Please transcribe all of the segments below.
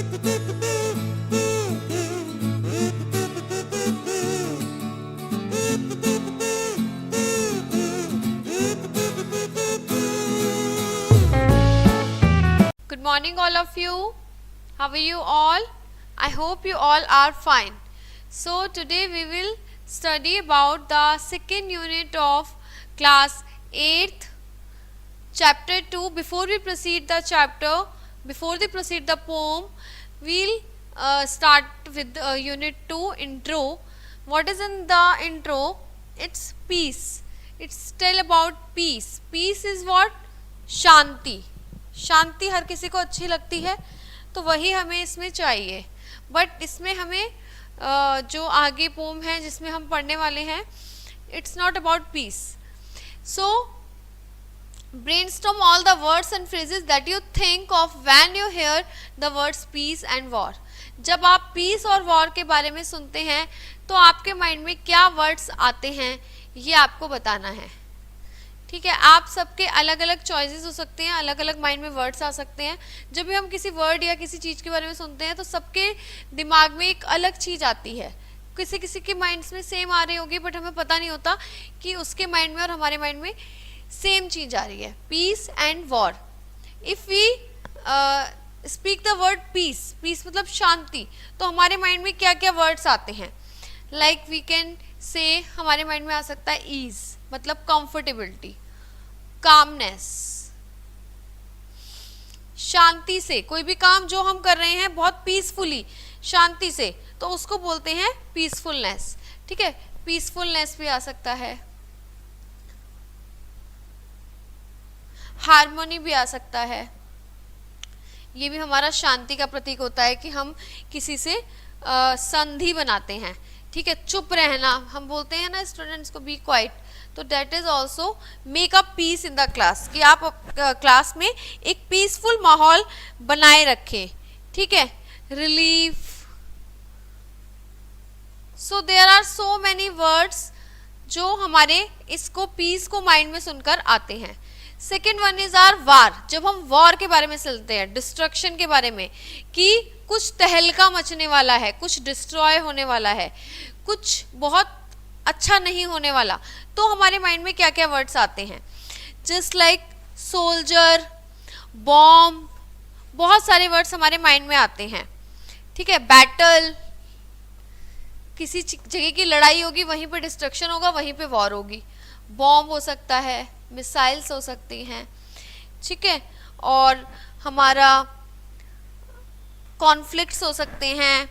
Good morning all of you. How are you all? I hope you all are fine. So today we will study about the second unit of class 8th chapter 2. Before we proceed the poem, we'll start with unit 2 intro. What is in the intro? It's peace. It's tell about peace. Peace is what? शांति. शांति हर किसी को अच्छी लगती है, तो वही हमें इसमें चाहिए. बट इसमें हमें जो आगे पोम है जिसमें हम पढ़ने वाले हैं, it's not about piece. So brainstorm all the words and phrases that you think of when you hear the words peace and war. जब आप पीस और वॉर के बारे में सुनते हैं तो आपके माइंड में क्या वर्ड्स आते हैं, ये आपको बताना है. ठीक है, आप सबके अलग अलग चॉइसेस हो सकते हैं, अलग अलग माइंड में वर्ड्स आ सकते हैं. जब भी हम किसी वर्ड या किसी चीज़ के बारे में सुनते हैं तो सबके दिमाग में एक अलग चीज़ आती है. किसी किसी के माइंड्स में सेम आ रही होगी, बट हमें पता नहीं होता कि उसके माइंड में और हमारे माइंड में सेम चीज आ रही है. Peace and war. If we speak the word peace, peace मतलब शांति, तो हमारे माइंड में क्या क्या वर्ड्स आते हैं. लाइक वी कैन से हमारे माइंड में आ सकता है ईज, मतलब कंफर्टेबिलिटी, कामनेस. शांति से कोई भी काम जो हम कर रहे हैं बहुत पीसफुली, शांति से, तो उसको बोलते हैं पीसफुलनेस. ठीक है, पीसफुलनेस भी आ सकता है, हार्मोनी भी आ सकता है. ये भी हमारा शांति का प्रतीक होता है कि हम किसी से संधि बनाते हैं. ठीक है, चुप रहना, हम बोलते हैं ना स्टूडेंट्स को बी क्वाइट, तो that is also make a peace in the class, कि आप क्लास में एक पीसफुल माहौल बनाए रखें. ठीक है, relief. So there are so many words जो हमारे इसको पीस को माइंड में सुनकर आते हैं. सेकेंड वन इज आर वार. जब हम वॉर के बारे में सुनते हैं, डिस्ट्रक्शन के बारे में, कि कुछ तहलका मचने वाला है, कुछ डिस्ट्रॉय होने वाला है, कुछ बहुत अच्छा नहीं होने वाला, तो हमारे माइंड में क्या क्या वर्ड्स आते हैं. जस्ट लाइक सोल्जर, बॉम्ब, बहुत सारे वर्ड्स हमारे माइंड में आते हैं. ठीक है, बैटल, किसी जगह की लड़ाई होगी, वहीं पे डिस्ट्रक्शन होगा, वहीं पे वॉर होगी. बॉम्ब हो सकता है, मिसाइल्स हो सकती हैं. ठीक है, और हमारा कॉन्फ्लिक्ट्स हो सकते हैं.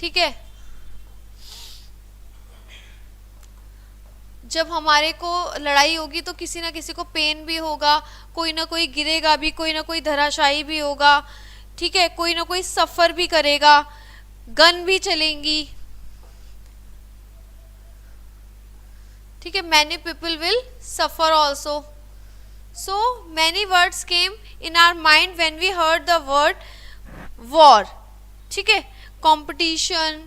ठीक है, जब हमारे को लड़ाई होगी तो किसी ना किसी को पेन भी होगा, कोई ना कोई गिरेगा भी, कोई ना कोई धराशायी भी होगा. ठीक है, कोई ना कोई सफर भी करेगा, गन भी चलेंगी. ठीक है, many people will suffer also. So many words came in our mind when we heard the word war. ठीक है, competition,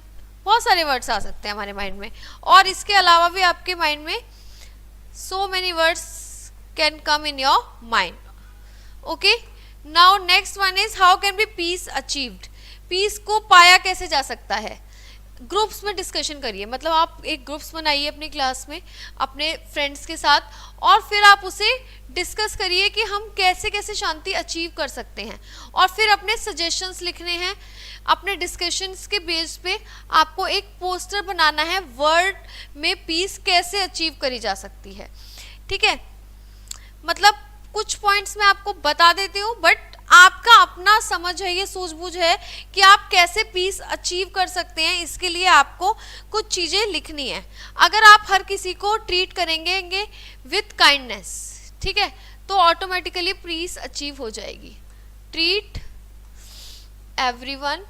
बहुत सारे वर्ड्स आ सकते हैं हमारे माइंड में. और इसके अलावा भी आपके माइंड में so many words can come in your mind. Okay, now next one is how can be peace achieved. Peace को पाया कैसे जा सकता है. ग्रुप्स में डिस्कशन करिए, मतलब आप एक ग्रुप्स बनाइए अपनी क्लास में अपने फ्रेंड्स के साथ, और फिर आप उसे डिस्कस करिए कि हम कैसे कैसे शांति अचीव कर सकते हैं, और फिर अपने सजेशंस लिखने हैं. अपने डिस्कशंस के बेस पे आपको एक पोस्टर बनाना है, वर्ड में पीस कैसे अचीव करी जा सकती है. ठीक है, मतलब कुछ पॉइंट्स मैं आपको बता देती हूँ, बट आपका अपना समझ है, ये सूझबूझ है कि आप कैसे पीस अचीव कर सकते हैं. इसके लिए आपको कुछ चीज़ें लिखनी है. अगर आप हर किसी को ट्रीट करेंगे विथ काइंडनेस, ठीक है, तो ऑटोमेटिकली पीस अचीव हो जाएगी. Treat everyone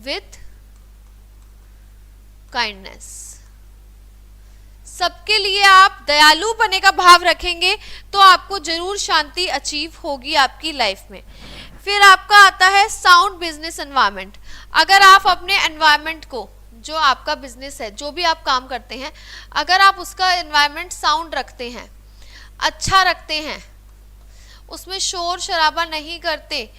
with kindness. सबके लिए आप दयालु बने का भाव रखेंगे तो आपको जरूर शांति अचीव होगी आपकी लाइफ में. फिर आपका आता है साउंड बिजनेस एनवायरनमेंट. अगर आप अपने एनवायरनमेंट को, जो आपका बिजनेस है, जो भी आप काम करते हैं, अगर आप उसका एनवायरनमेंट साउंड रखते हैं, अच्छा रखते हैं, उसमें शोर शराबा नहीं करते,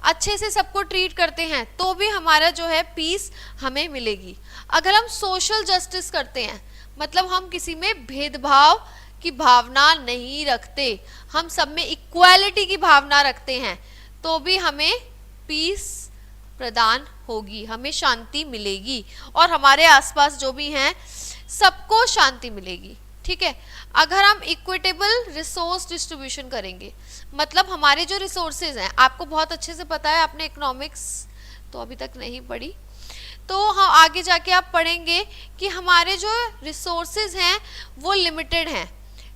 अच्छे से सबको ट्रीट करते हैं तो भी हमारा जो है पीस हमें मिलेगी। अगर हम सोशल जस्टिस करते हैं, मतलब हम किसी में भेदभाव की भावना नहीं रखते, हम सब में इक्वालिटी की भावना रखते हैं, तो भी हमें पीस प्रदान होगी, हमें शांति मिलेगी और हमारे आसपास जो भी हैं सबको शांति मिलेगी। ठीक है। अगर हम इक्विटेबल रिसोर्स डिस्ट्रीब्यूशन करेंगे, मतलब हमारे जो रिसोर्सेज हैं, आपको बहुत अच्छे से पता है, आपने इकोनॉमिक्स तो अभी तक नहीं पढ़ी, तो हाँ आगे जाके आप पढ़ेंगे कि हमारे जो रिसोर्सेज हैं वो लिमिटेड हैं।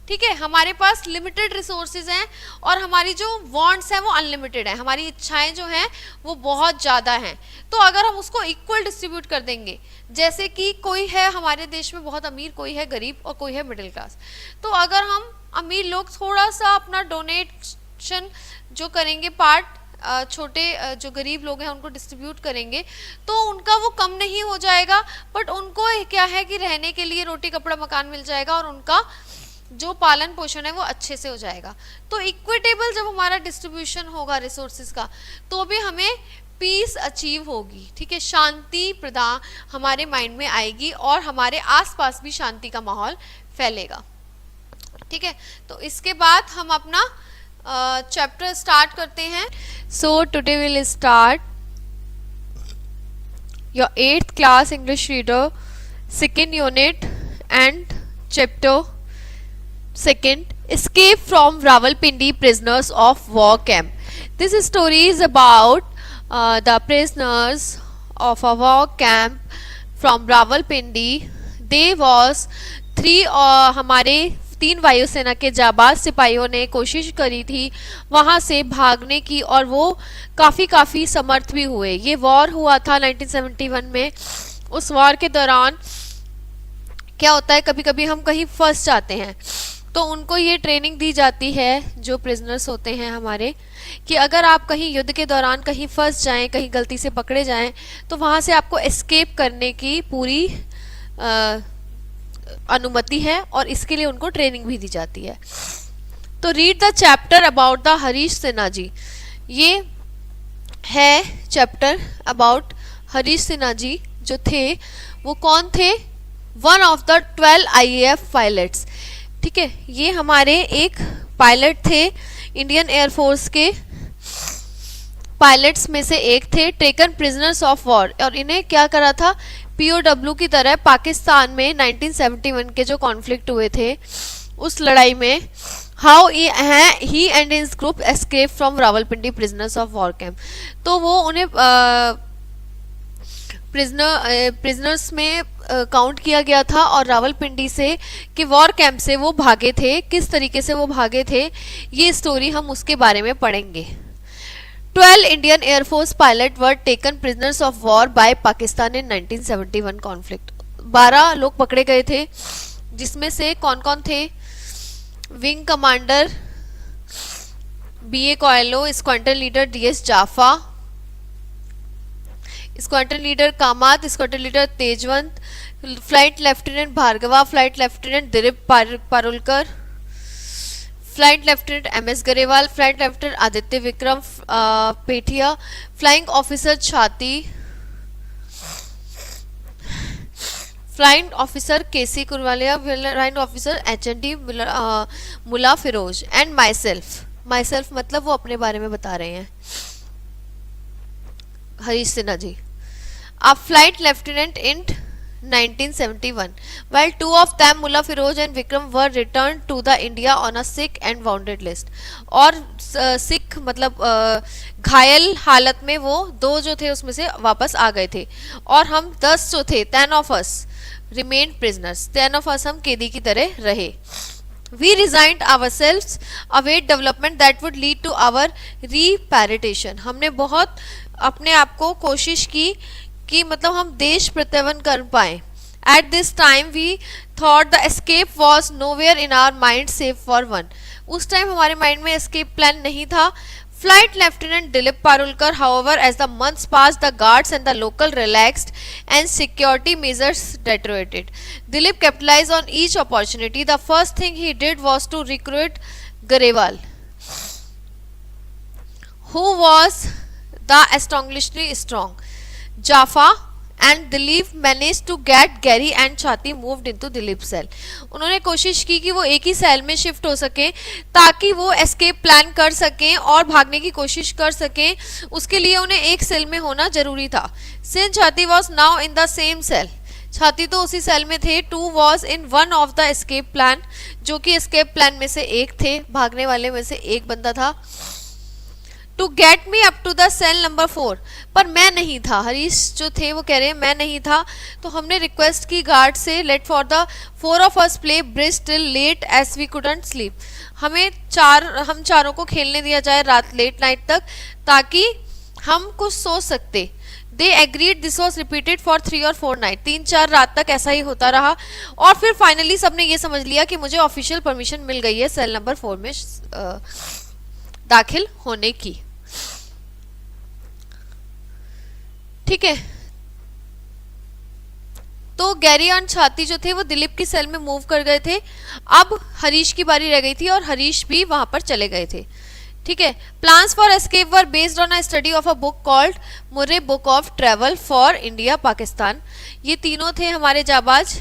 ठीक है, हमारे पास लिमिटेड रिसोर्सेज हैं और हमारी जो वांट्स हैं वो अनलिमिटेड है, हमारी इच्छाएं जो हैं वो बहुत ज़्यादा हैं। तो अगर हम उसको इक्वल डिस्ट्रीब्यूट कर देंगे, जैसे कि कोई है हमारे देश में बहुत अमीर, कोई है गरीब और कोई है मिडिल क्लास, तो अगर हम अमीर लोग थोड़ा सा अपना डोनेशन जो करेंगे पार्ट छोटे जो गरीब लोग हैं उनको डिस्ट्रीब्यूट करेंगे, तो उनका वो कम नहीं हो जाएगा, बट उनको क्या है कि रहने के लिए रोटी कपड़ा मकान मिल जाएगा और उनका जो पालन पोषण है वो अच्छे से हो जाएगा। तो इक्विटेबल जब हमारा डिस्ट्रीब्यूशन होगा रिसोर्सेज का, तो भी हमें पीस अचीव होगी। ठीक है, शांति प्रदान हमारे माइंड में आएगी और हमारे आसपास भी शांति का माहौल फैलेगा। ठीक है, तो इसके बाद हम अपना चैप्टर स्टार्ट करते हैं। So today will start your 8th class English reader, 2nd unit and chapter 2nd, Escape from Rawalpindi Prisoners of War Camp. This story is about the prisoners of a war camp from Rawalpindi. They was 3 हमारे 3 वायुसेना के जाबाज सिपाहियों ने कोशिश करी थी वहाँ से भागने की और वो काफ़ी समर्थ भी हुए। ये वॉर हुआ था 1971 में। उस वॉर के दौरान क्या होता है, कभी कभी हम कहीं फंस जाते हैं तो उनको ये ट्रेनिंग दी जाती है जो प्रिजनर्स होते हैं हमारे, कि अगर आप कहीं युद्ध के दौरान कहीं फंस जाएं, कहीं गलती से पकड़े जाएं, तो वहाँ से आपको एस्केप करने की पूरी अनुमति है और इसके लिए उनको ट्रेनिंग भी दी जाती है। तो read the chapter about the Harish Sinha ji. ये है चैप्टर अबाउट हरीश सिन्हा जी जो थे, वो कौन थे? One of the 12 IAF pilots. ठीक है, ये हमारे एक पायलट थे, इंडियन एयरफोर्स के पायलट्स में से एक थे, टेकन प्रिजनर्स ऑफ वॉर। और इन्हें क्या करा था? POW की तरह पाकिस्तान में 1971 के जो कॉन्फ्लिक्ट हुए थे उस लड़ाई में how he and his group escape from Rawalpindi prisoners of war camp. तो वो उन्हें प्रिजनर्स में काउंट किया गया था और रावलपिंडी से कि वॉर कैंप से वो भागे थे, किस तरीके से वो भागे थे, ये स्टोरी हम उसके बारे में पढ़ेंगे। 12 Indian air force pilot were taken prisoners of war by Pakistan in 1971 conflict. 12 लोग पकड़े गए थे, जिसमें से कौन कौन थे? Wing commander BA Coelho, squadron leader DS Jafa, squadron leader Kamat, squadron leader Tejwant, flight lieutenant Bhargava, flight lieutenant Dilip Parulkar, flight lieutenant MS Garewal, flight lieutenant Aditya Vikram Pethia, flying officer Chati, flying officer KC Kuruvilla, flying officer HND Mulla Firoz and my self मतलब वो अपने बारे में बता रहे हैं हरीश सिन्हा जी। A flight lieutenant in 1971, while 2 of them, Mullah Firoz and Vikram, were returned to the India on a sick and wounded list. और सिख मतलब घायल हालत में वो 2 जो थे उसमें से वापस आ गए थे और हम 10 जो थे 10 of us remained prisoners, 10 of us हम कैदी की तरह रहे। We resigned ourselves, await development that would lead to our repatriation. हमने बहुत अपने आप को कोशिश की कि मतलब हम देश प्रत्यर्पण कर पाए। At this time we thought the escape was nowhere in our mind save for one. उस टाइम हमारे माइंड में escape plan नहीं था। Flight Lieutenant Dilip Parulkar, however, as the months passed, the guards and the local relaxed and security measures deteriorated. Dilip capitalized on each opportunity. The first thing he did was to recruit Garewal, who was the astonishingly strong Jaffa and Dilip managed to get Gary and Chhati moved into Dilip's cell. उन्होंने कोशिश की कि वो एक ही cell में shift हो सके ताकि वो एस्केप प्लान कर सकें और भागने की कोशिश कर सकें. उसके लिए उन्हें एक सेल में होना जरूरी था. Since Chhati was now in the same cell, छाती तो उसी सेल में थे. Two was in one of the escape plan, जो कि एस्केप प्लान में से एक थे, भागने वाले में से एक बंदा था. To get me up to the cell number 4, पर मैं नहीं था. हरीश जो थे वो कह रहे हैं मैं नहीं था. तो हमने रिक्वेस्ट की गार्ड से, let for the 4 of us play bridge till late as we couldn't sleep. हम चारों को खेलने दिया जाए रात लेट नाइट तक ताकि हम कुछ सोच सकते. They agreed. This was repeated for 3 और 4 नाइट. 3-4 रात तक ऐसा ही होता रहा और फिर फाइनली सबने ये समझ लिया कि मुझे ऑफिशियल परमिशन मिल गई है सेल नंबर 4 में दाखिल होने की. ठीक है, तो गैरी और छाती जो थे वो दिलीप की सेल में मूव कर गए थे. अब हरीश की बारी रह गई थी और हरीश भी वहां पर चले गए थे. ठीक है. Plans for escape were based on a study of a book called Murray book of travel for India Pakistan. ये तीनों थे हमारे जाबाज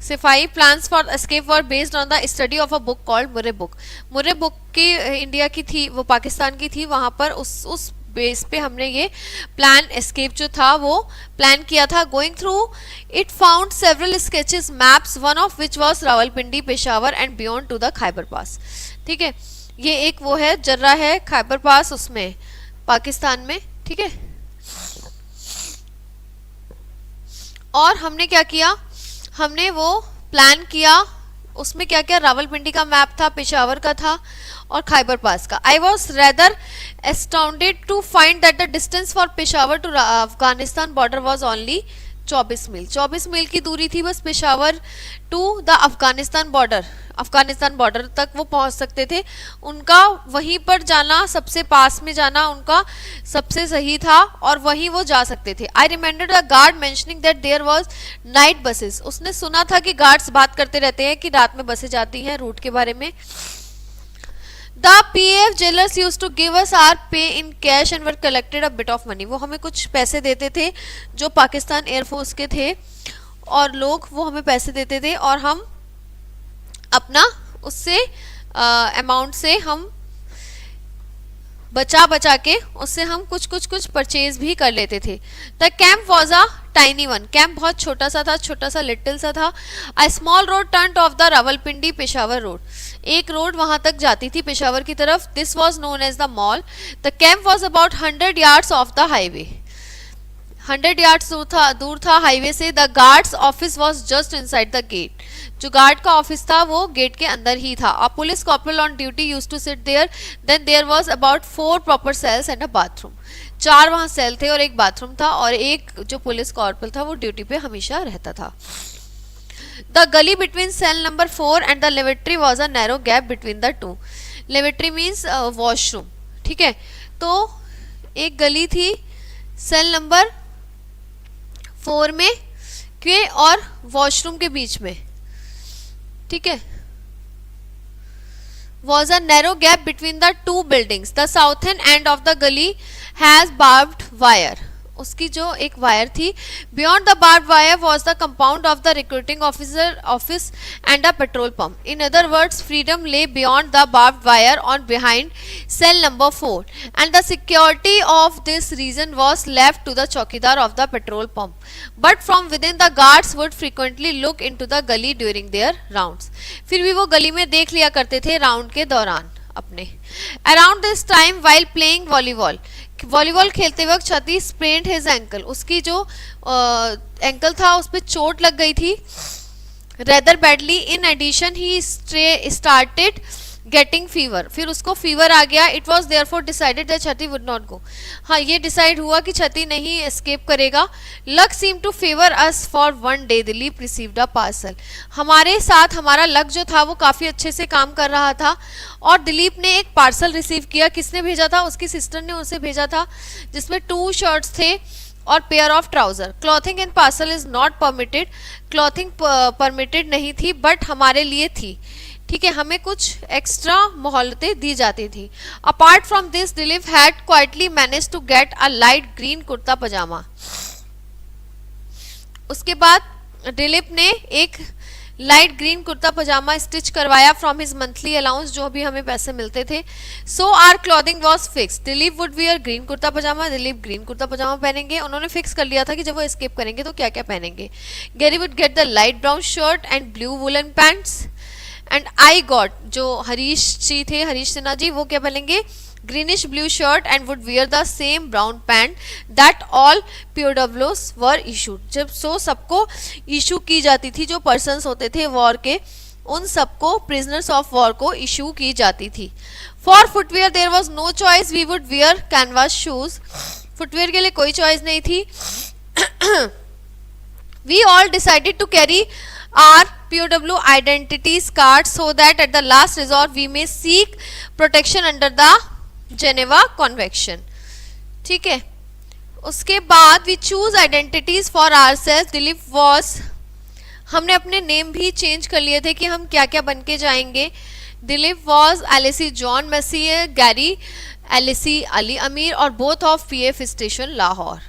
सिपाही. Plans for escape were based on the study of a book called Murray book. Murray book की India की थी, वो पाकिस्तान की थी. वहां पर उस बेस पे हमने ये प्लान एस्केप जो था वो प्लान किया था. Going through it found several sketches maps, one of which was Rawalpindi, Peshawar and beyond to the Khyber pass. ठीक है, ये एक वो है जर्रा है खैबर पास उसमें पाकिस्तान में. ठीक है, और हमने क्या किया, हमने वो प्लान किया. उसमें क्या क्या, रावलपिंडी का मैप था, पेशावर का था और खैबर पास का. I was rather astounded to find that the distance for Peshawar to Afghanistan border was only 24 मील. 24 मील की दूरी थी बस Peshawar to the Afghanistan border. Afghanistan border तक वो पहुंच सकते थे. उनका वहीं पर जाना, सबसे पास में जाना उनका सबसे सही था और वहीं वो जा सकते थे. I remember the guard mentioning that there was night buses. उसने सुना था कि गार्ड्स बात करते रहते हैं कि रात में बसें जाती हैं रूट के बारे में. The PAF jailers used to give us our pay in cash and were collected a bit of money. वो हमें कुछ पैसे देते थे जो पाकिस्तान एयरफोर्स के थे और लोग वो हमें पैसे देते थे और हम अपना उससे अमाउंट से हम बचा के उससे हम कुछ परचेज भी कर लेते थे. The camp was a tiny one. Camp बहुत छोटा सा लिटिल सा था. A small road turn off the Rawalpindi Peshawar road. एक रोड वहां तक जाती थी पेशावर की तरफ. This was known as the mall. The camp was about 100 yards off the highway. 100 yards दूर था हाईवे से. The guards office was just inside the gate. जो गार्ड का ऑफिस था वो गेट के अंदर ही था. A police corporal on duty used to sit there. Then there was about 4 proper cells and a bathroom. 4 वहां सेल थे और एक बाथरूम था और एक जो पुलिस कॉर्पोरल था वो ड्यूटी पे हमेशा रहता था. The gully between cell number 4 and the lavatory was a narrow gap between the two. Lavatory means washroom. ठीक है, तो एक गली थी सेल नंबर 4 में के और वॉशरूम के बीच में. ठीक है, was a narrow gap between the two buildings. The southern end of the gully has barbed wire. उसकी जो एक वायर थी. Beyond the barbed wire was the compound of the recruiting officer office and a petrol pump. In other words, freedom lay beyond the barbed wire on behind cell number 4, and the security of this region was left to the chowkidar of the petrol pump. But from within, the guards would frequently look into the gully during their rounds. फिर भी वो गली में देख लिया करते थे round के दौरान अपने. Around this time, while playing volleyball, volleyball खेलते वक्त छती स्प्रेन्ड हिज एंकल. उसकी जो एंकल था उस पर चोट लग गई थी rather badly. In addition he started getting fever. फिर उसको फीवर आ गया. It was therefore decided that Chati would not go. हाँ, ये डिसाइड हुआ कि छती नहीं एस्केप करेगा. Luck seem to favour us for one day. Dilip received a parcel. हमारे साथ हमारा लक जो था वो काफ़ी अच्छे से काम कर रहा था और दिलीप ने एक पार्सल रिसीव किया. किसने भेजा था? उसकी सिस्टर ने उसे भेजा था जिसमें 2 शर्ट्स थे और pair of trouser. Clothing in parcel is not permitted. Clothing permitted नहीं थी बट हमारे लिए थी. ठीक है, हमें कुछ एक्स्ट्रा मोहलतें दी जाती थी. Apart from this Dilip had quietly manage to get a light green kurta pajama. उसके बाद दिलीप ने एक light green kurta pajama stitch करवाया फ्रॉम हिज मंथली अलाउंस, जो भी हमें पैसे मिलते थे. So our clothing was fix. Dilip would wear green kurta pajama. Dilip green kurta pajama पहनेंगे. उन्होंने फिक्स कर लिया था कि जब वो एस्केप करेंगे तो क्या क्या पहनेंगे. Gary would get the light brown shirt and blue woollen pants. And I got, जो हरीश जी थे, हरीश सिन्हा जी, वो क्या पहनेंगे, greenish blue shirt and would wear the same brown pant that all POWs were issued. जब सबको इशू की जाती थी, जो पर्सन्स होते थे वॉर के, उन सबको प्रिजनर्स ऑफ वॉर को इशू की जाती थी. For footwear there was no choice. We would wear canvas shoes. Footwear के लिए कोई चॉइस नहीं थी. We all decided to carry our POW identities cards so that at the last resort we may seek protection under the Geneva Convention. ठीक है, उसके बाद we choose identities for ourselves. Dilip was, हमने अपने नेम भी change कर लिए थे कि हम क्या क्या बन के जाएंगे. Dilip was LAC John Messier, Gary LAC Ali Amir और both of PF station Lahore.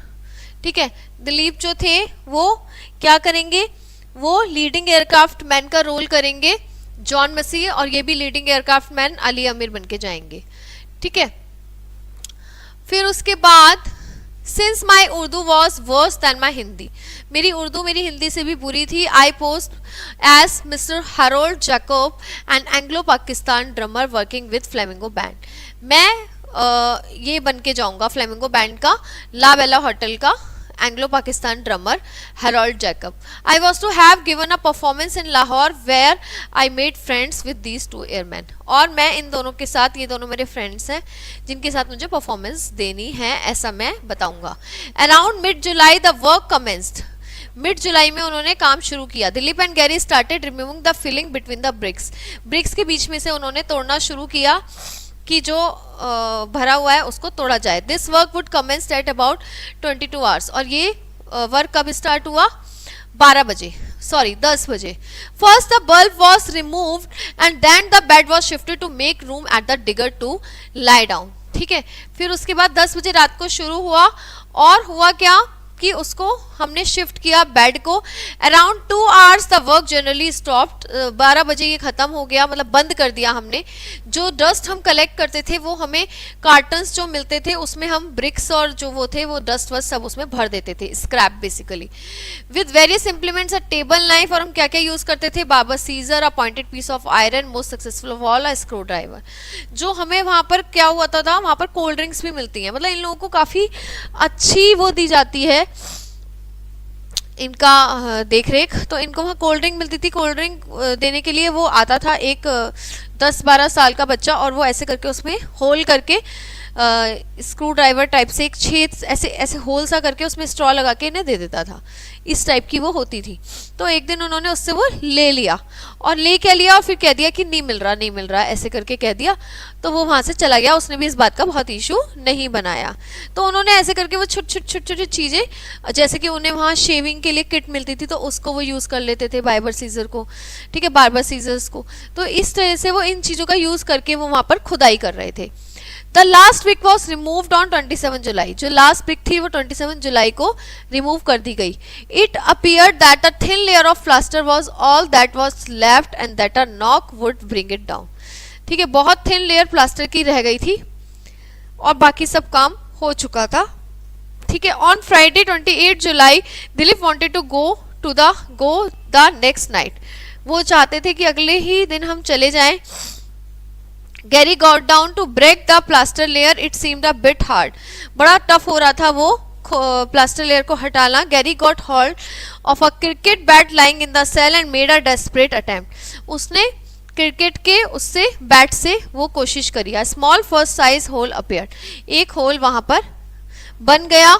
ठीक है, दिलीप जो थे वो क्या करेंगे, वो लीडिंग एयरक्राफ्ट मैन का रोल करेंगे जॉन मसीह, और ये भी लीडिंग एयरक्राफ्ट मैन अली अमीर बन के जाएंगे. ठीक है, फिर उसके बाद since my Urdu was worse than my Hindi, मेरी उर्दू मेरी हिंदी से भी बुरी थी. I post as mister Harold Jacob and Anglo Pakistan drummer working with Flamingo band. मैं ये बन के जाऊंगा फ्लेमिंगो बैंड का, ला बेला होटल का Anglo Pakistan drummer Harold Jacob. I was to have given a performance in Lahore where I made friends with these two airmen. और मैं इन दोनों के साथ, ये दोनों मेरे फ्रेंड्स हैं जिनके साथ मुझे परफॉर्मेंस देनी है, ऐसा मैं बताऊंगा. Around mid July the work commenced. Mid July में उन्होंने काम शुरू किया. Dilip and Gary started removing the filling between the bricks. Bricks के बीच में से उन्होंने तोड़ना शुरू किया कि जो भरा हुआ है उसको तोड़ा जाए. This work would commence at about 22 hours. और ये वर्क कब स्टार्ट हुआ, 12 बजे, सॉरी 10 बजे. First the bulb was removed and then the bed was shifted to make room at the digger to lie down. ठीक है, फिर उसके बाद 10 बजे रात को शुरू हुआ, और हुआ क्या कि उसको हमने शिफ्ट किया बेड को. Around 2 hours the work generally stopped. 12 बजे ये खत्म हो गया, मतलब बंद कर दिया हमने. जो डस्ट हम कलेक्ट करते थे वो हमें कार्टन्स जो मिलते थे उसमें हम ब्रिक्स और जो वो थे वो डस्ट वस्ट सब उसमें भर देते थे, scrap basically. With various implements, a table knife, और हम क्या क्या यूज करते थे, बाबा scissor, a pointed piece of iron, most successful of all a screw driver. जो हमें वहां पर क्या हुआ था, वहां पर कोल्ड ड्रिंक्स भी मिलती हैं, मतलब इन लोगों को काफी अच्छी वो दी जाती है इनका देख रेख. तो इनको वहाँ कोल्ड ड्रिंक मिलती थी. कोल्ड ड्रिंक देने के लिए वो आता था एक 10-12 साल का बच्चा, और वो ऐसे करके उसमें होल करके स्क्रू ड्राइवर टाइप से एक छेद ऐसे ऐसे होल सा करके उसमें स्ट्रॉ लगा के इन्हें दे देता था. इस टाइप की वो होती थी. तो एक दिन उन्होंने उससे वो ले लिया, और ले क्या लिया, और फिर कह दिया कि नहीं मिल रहा नहीं मिल रहा, ऐसे करके कह दिया. तो वो वहां से चला गया. उसने भी इस बात का बहुत इशू नहीं बनाया. तो उन्होंने ऐसे करके वो छोटी छोटी चीजें, जैसे कि उन्हें वहाँ शेविंग के लिए किट मिलती थी तो उसको वो यूज कर लेते थे, बार्बर सीजर को. ठीक है, बार्बर सीजर्स को. तो इस तरह से वो इन चीजों का यूज करके वो वहां पर खुदाई कर रहे थे. The last brick was removed on 27 जुलाई. जो लास्ट ब्रिक थी वो 27 जुलाई को रिमूव कर दी गई. It appeared that a thin layer of plaster was all that was left and that a knock would bring it down. ठीक है, बहुत थिन लेयर प्लास्टर की रह गई थी और बाकी सब काम हो चुका था. ठीक है, on Friday 28 July Dilip wanted to go the next night. वो चाहते थे कि अगले ही दिन हम चले जाएं. Gary got down to break the plaster layer. It seemed a bit hard. बड़ा टफ हो रहा था वो प्लास्टर लेयर को हटाना. Gary got hold of a cricket bat lying in the cell and made a desperate attempt. उसने cricket के उससे बैट से वो कोशिश करी. A small first size hole appeared. एक होल वहां पर बन गया.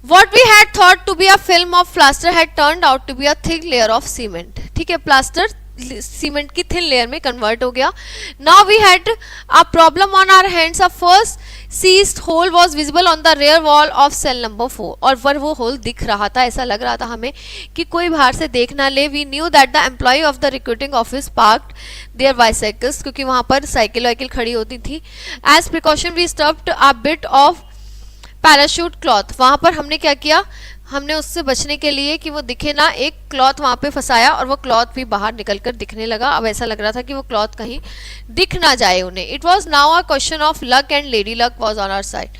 What we had thought to be a film of plaster had turned out to be a thick layer of cement. ठीक है, प्लास्टर सीमेंट की थिन लेयर में convert हो गया. Now we had a problem on our hands. A first sized hole was visible on the rear wall of cell number 4. और पर वो whole दिख रहा था, ऐसा लग रहा था हमें कि कोई बाहर से देख ना ले. We knew that the employ of the recruiting office parked their bicycles, क्योंकि वहां पर साइकिल वाइकिल खड़ी होती थी. As precaution we stuffed a bit of parachute cloth. वहां पर हमने क्या किया, हमने उससे बचने के लिए कि वो दिखे ना, एक क्लॉथ वहां पे फंसाया और वो क्लॉथ भी बाहर निकलकर दिखने लगा. अब ऐसा लग रहा था कि वो क्लॉथ कहीं दिख ना जाए उन्हें. It was now a question of luck and lady luck was on our side.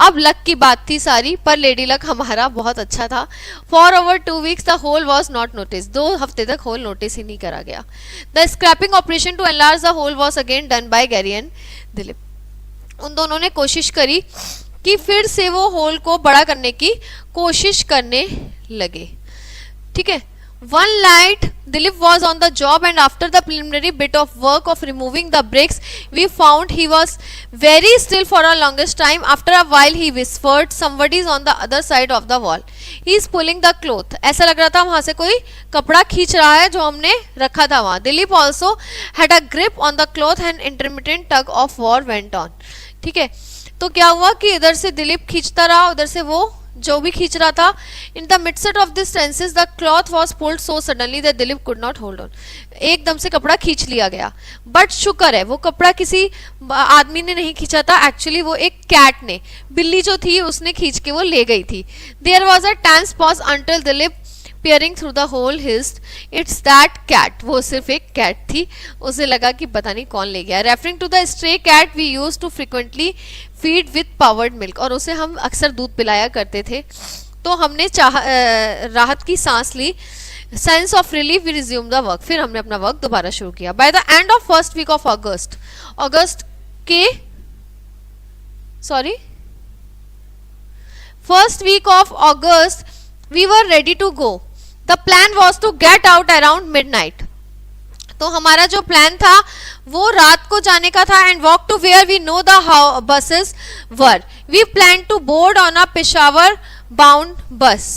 अब लक की बात थी सारी, पर लेडी लक हमारा बहुत अच्छा था. For over 2 weeks the hole was not notice. 2 हफ्ते तक होल नोटिस ही नहीं करा गया. The scraping operation to enlarge the hole was again done by Gary and Dilip. उन दोनों ने कोशिश करी कि फिर से वो होल को बड़ा करने की कोशिश करने लगे. ठीक है. One night Dilip was on the job and after the preliminary bit of work of removing the bricks we found he was very still for a longest time. After a while he whispered somebody is on the other side of the wall. He is pulling the cloth. ऐसा लग रहा था वहां से कोई कपड़ा खींच रहा है जो हमने रखा था वहां. Dilip also had a grip on the cloth and intermittent tug of war went on. ठीक है. तो क्या हुआ कि इधर से दिलीप खींचता रहा, उधर से वो जो भी खींच रहा था. In the midst of this tenses the cloth was pulled so suddenly that Dilip could not hold on. एकदम से कपड़ा खींच लिया गया. बट शुक्र है वो कपड़ा किसी आदमी ने नहीं खींचा था, एक्चुअली वो एक कैट ने, बिल्ली जो थी उसने खींच के वो ले गई थी. There was a tense pause until Dilip peering through the hole hissed, "It's that cat." वो सिर्फ एक कैट थी, उसे लगा कि पता नहीं कौन ले गया. Referring to the stray cat we used to frequently feed with powdered milk. और उसे हम अक्सर दूध पिलाया करते थे. तो हमने राहत की सांस ली. Sense of relief we resumed the work. फिर हमने अपना वर्क दोबारा शुरू किया. By the end of first week of August, first week of August we were ready to go. The plan was to get out around midnight. तो हमारा जो plan था वो रात को जाने का था. And walk to where we know the buses were. We plan to board on a Peshawar bound bus.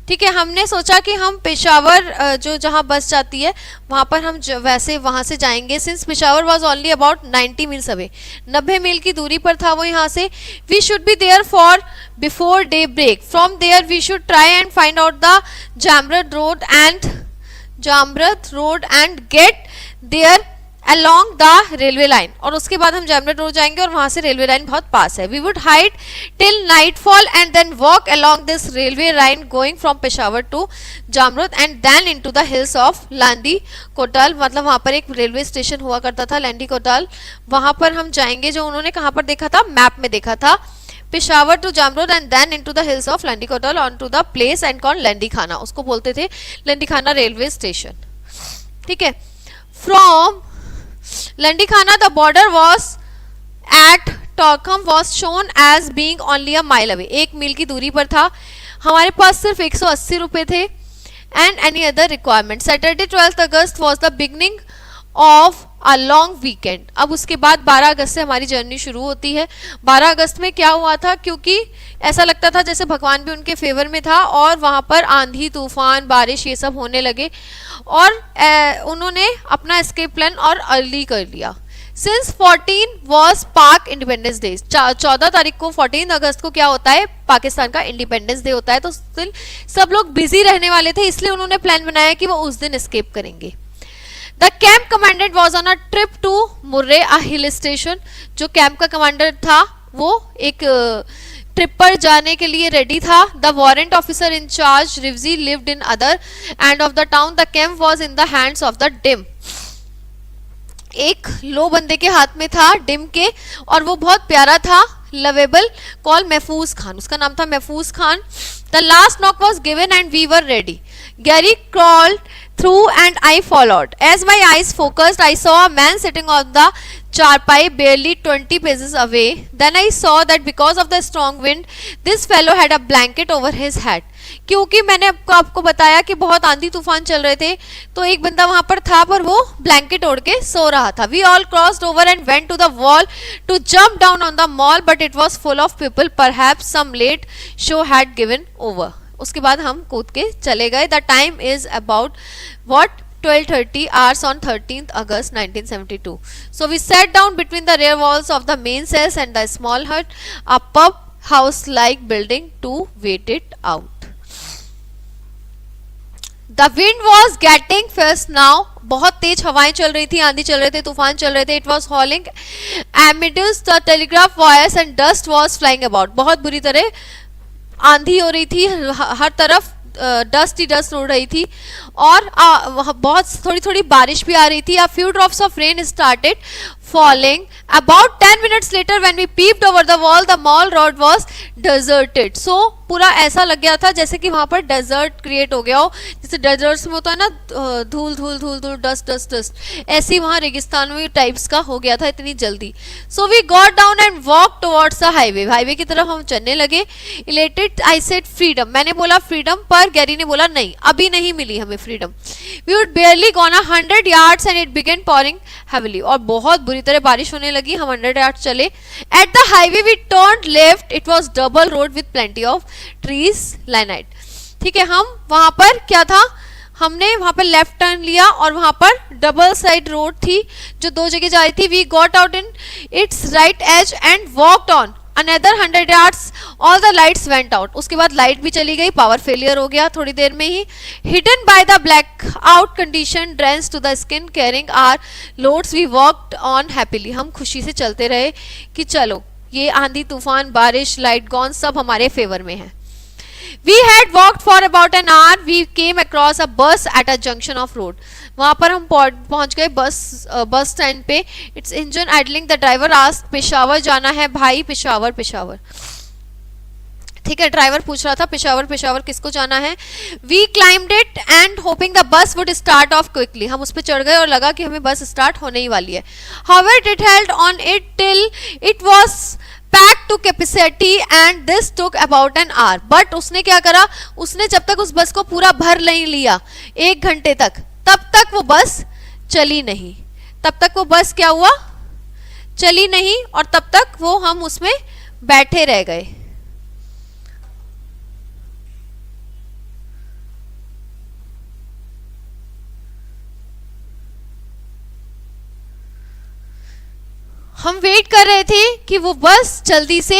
ठीक है. हमने सोचा कि हम पेशावर जो जहाँ बस जाती है वहाँ पर हम वैसे वहाँ से जाएंगे. Since Peshawar was only about 90 miles away. 90 mile की दूरी पर था वो यहाँ से. We should be there for before daybreak. From there we should try and find out the Jamrud road and get there along the railway line. और उसके बाद हम जामरत रोड जाएंगे और वहां से रेलवे लाइन बहुत पास है. We would hide till nightfall and then walk along this railway line going from Peshawar to Jamrut and then into the hills of Landi Kotal. मतलब वहां पर एक रेलवे स्टेशन हुआ करता था लैंडी कोटाल. वहां पर हम जाएंगे, जो उन्होंने कहां पर देखा था, मैप में देखा था. Peshawar to Jamrut and then into the hills of Landi Kotal onto the place and called Landi Khana. उसको बोलते थे लंडी खाना रेलवे स्टेशन. ठीक है. From Landi Khana the border was at Torkham was shown as being only a mile away. 1 मील की दूरी पर था. हमारे पास सिर्फ 180 रुपए थे. And any other requirement. Saturday 12th August was the beginning of a long weekend. अब उसके बाद 12 अगस्त से हमारी जर्नी शुरू होती है. 12 अगस्त में क्या हुआ था, क्योंकि ऐसा लगता था जैसे भगवान भी उनके फेवर में था और वहां पर आंधी तूफान बारिश ये सब होने लगे और उन्होंने अपना एस्केप प्लान और अर्ली कर लिया. सिंस 14 वॉज पाक इंडिपेंडेंस डे. 14 तारीख को 14 अगस्त को क्या होता है, पाकिस्तान का इंडिपेंडेंस डे होता है. तो स्टिल सब लोग बिजी रहने वाले थे, इसलिए उन्होंने प्लान बनाया कि वो उस दिन एस्केप करेंगे. The camp commandant was on a trip to Murree, a hill station. जो कैंप का कमांडर था वो एक ट्रिप पर जाने के लिए रेडी था. The warrant officer in charge, Rivzi, lived in other end of the town. The camp was in the hands of the dim. एक लो बंदे के हाथ में था, डिम के, और वो बहुत प्यारा था, लवेबल, कॉल महफूज खान. उसका नाम था महफूज Khan. The last knock was given and we were ready. Gary crawled through and I followed. As my eyes focused, I saw a man sitting on the charpai barely 20 paces away. Then I saw that because of the strong wind, this fellow had a blanket over his head. क्योंकि मैंने आपको बताया कि बहुत आंधी तूफान चल रहे थे, तो एक बंदा वहां पर था पर वो ब्लैंकेट ओढ़ के सो रहा था. We all crossed over and went to the wall to jump down on the mall, but it was full of people. Perhaps some late show had given over. उसके बाद हम कूद के चले गए. The time is about what 12:30 hours on 13th August 1972. So we sat down between the rear walls of the main cells and the small hut, a pub house-like building, to wait it out. The wind was getting fierce now. बहुत तेज हवाएं चल रही थी, आंधी चल रहे थे, तूफान चल रहे थे. It was howling amidst the telegraph wires and dust was flying about. बहुत बुरी तरह आंधी हो रही थी, हर तरफ डस्ट ही डस्ट उड़ रही थी और बहुत थोड़ी थोड़ी बारिश भी आ रही थी. A few drops of rain started falling. About 10 minutes later when we peeped over the wall, the mall road was deserted. So पूरा ऐसा लग गया था जैसे कि वहां पर डेजर्ट क्रिएट हो गया हो, जैसे डेजर्ट्स में होता है ना, धूल धूल धूल धूल, डस्ट डस्ट डस्ट, ऐसे वहां रेगिस्तान में टाइप्स का हो गया था इतनी जल्दी. So we got down and walk towards the highway. Highway की तरफ हम चलने लगे. Elated I said freedom. मैंने बोला फ्रीडम, पर गैरी ने बोला नहीं, अभी नहीं मिली हमें freedom. We would barely gone 100 yards and it began pouring heavily. और बहुत बुरी तरह बारिश होने लगी. हम 100 yards चले. At the highway we turned left. It was double road with plenty of trees lining it. ठीक है, हम वहां पर क्या था, हमने वहां पर लेफ्ट टर्न लिया और वहां पर डबल साइड रोड थी जो दो जगह जा रही थी. We got out in its right edge and walked on another 100 yards. All the lights went out. उसके बाद लाइट भी चली गई, पावर फेलियर हो गया थोड़ी देर में ही. Hidden by the blackout condition, drenched to the skin, carrying our loads, we walked on happily. हम खुशी से चलते रहे कि चलो ये आंधी तूफान बारिश लाइट गॉन सब हमारे फेवर में है. We had walked for about an hour. We came across a bus at a junction of road. वहाँ पर हम पहुँच गए बस स्टैंड पे. Its engine idling. The driver asked, Peshawar जाना है भाई, पेशावर पेशावर. ठीक है, ड्राइवर पूछ रहा था पेशावर पेशावर किसको जाना है. We climbed it and hoping the bus would start off quickly. हम उस पर चढ़ गए और लगा कि हमें बस स्टार्ट होने ही वाली है. However it held on it till it was packed to capacity and this took about an hour. But उसने क्या करा, उसने जब तक उस बस को पूरा भर नहीं लिया 1 घंटे तक, तब तक वो बस चली नहीं. तब तक वो बस क्या हुआ, चली नहीं, और तब तक वो हम उसमें बैठे रह गए. हम वेट कर रहे थे कि वो बस जल्दी से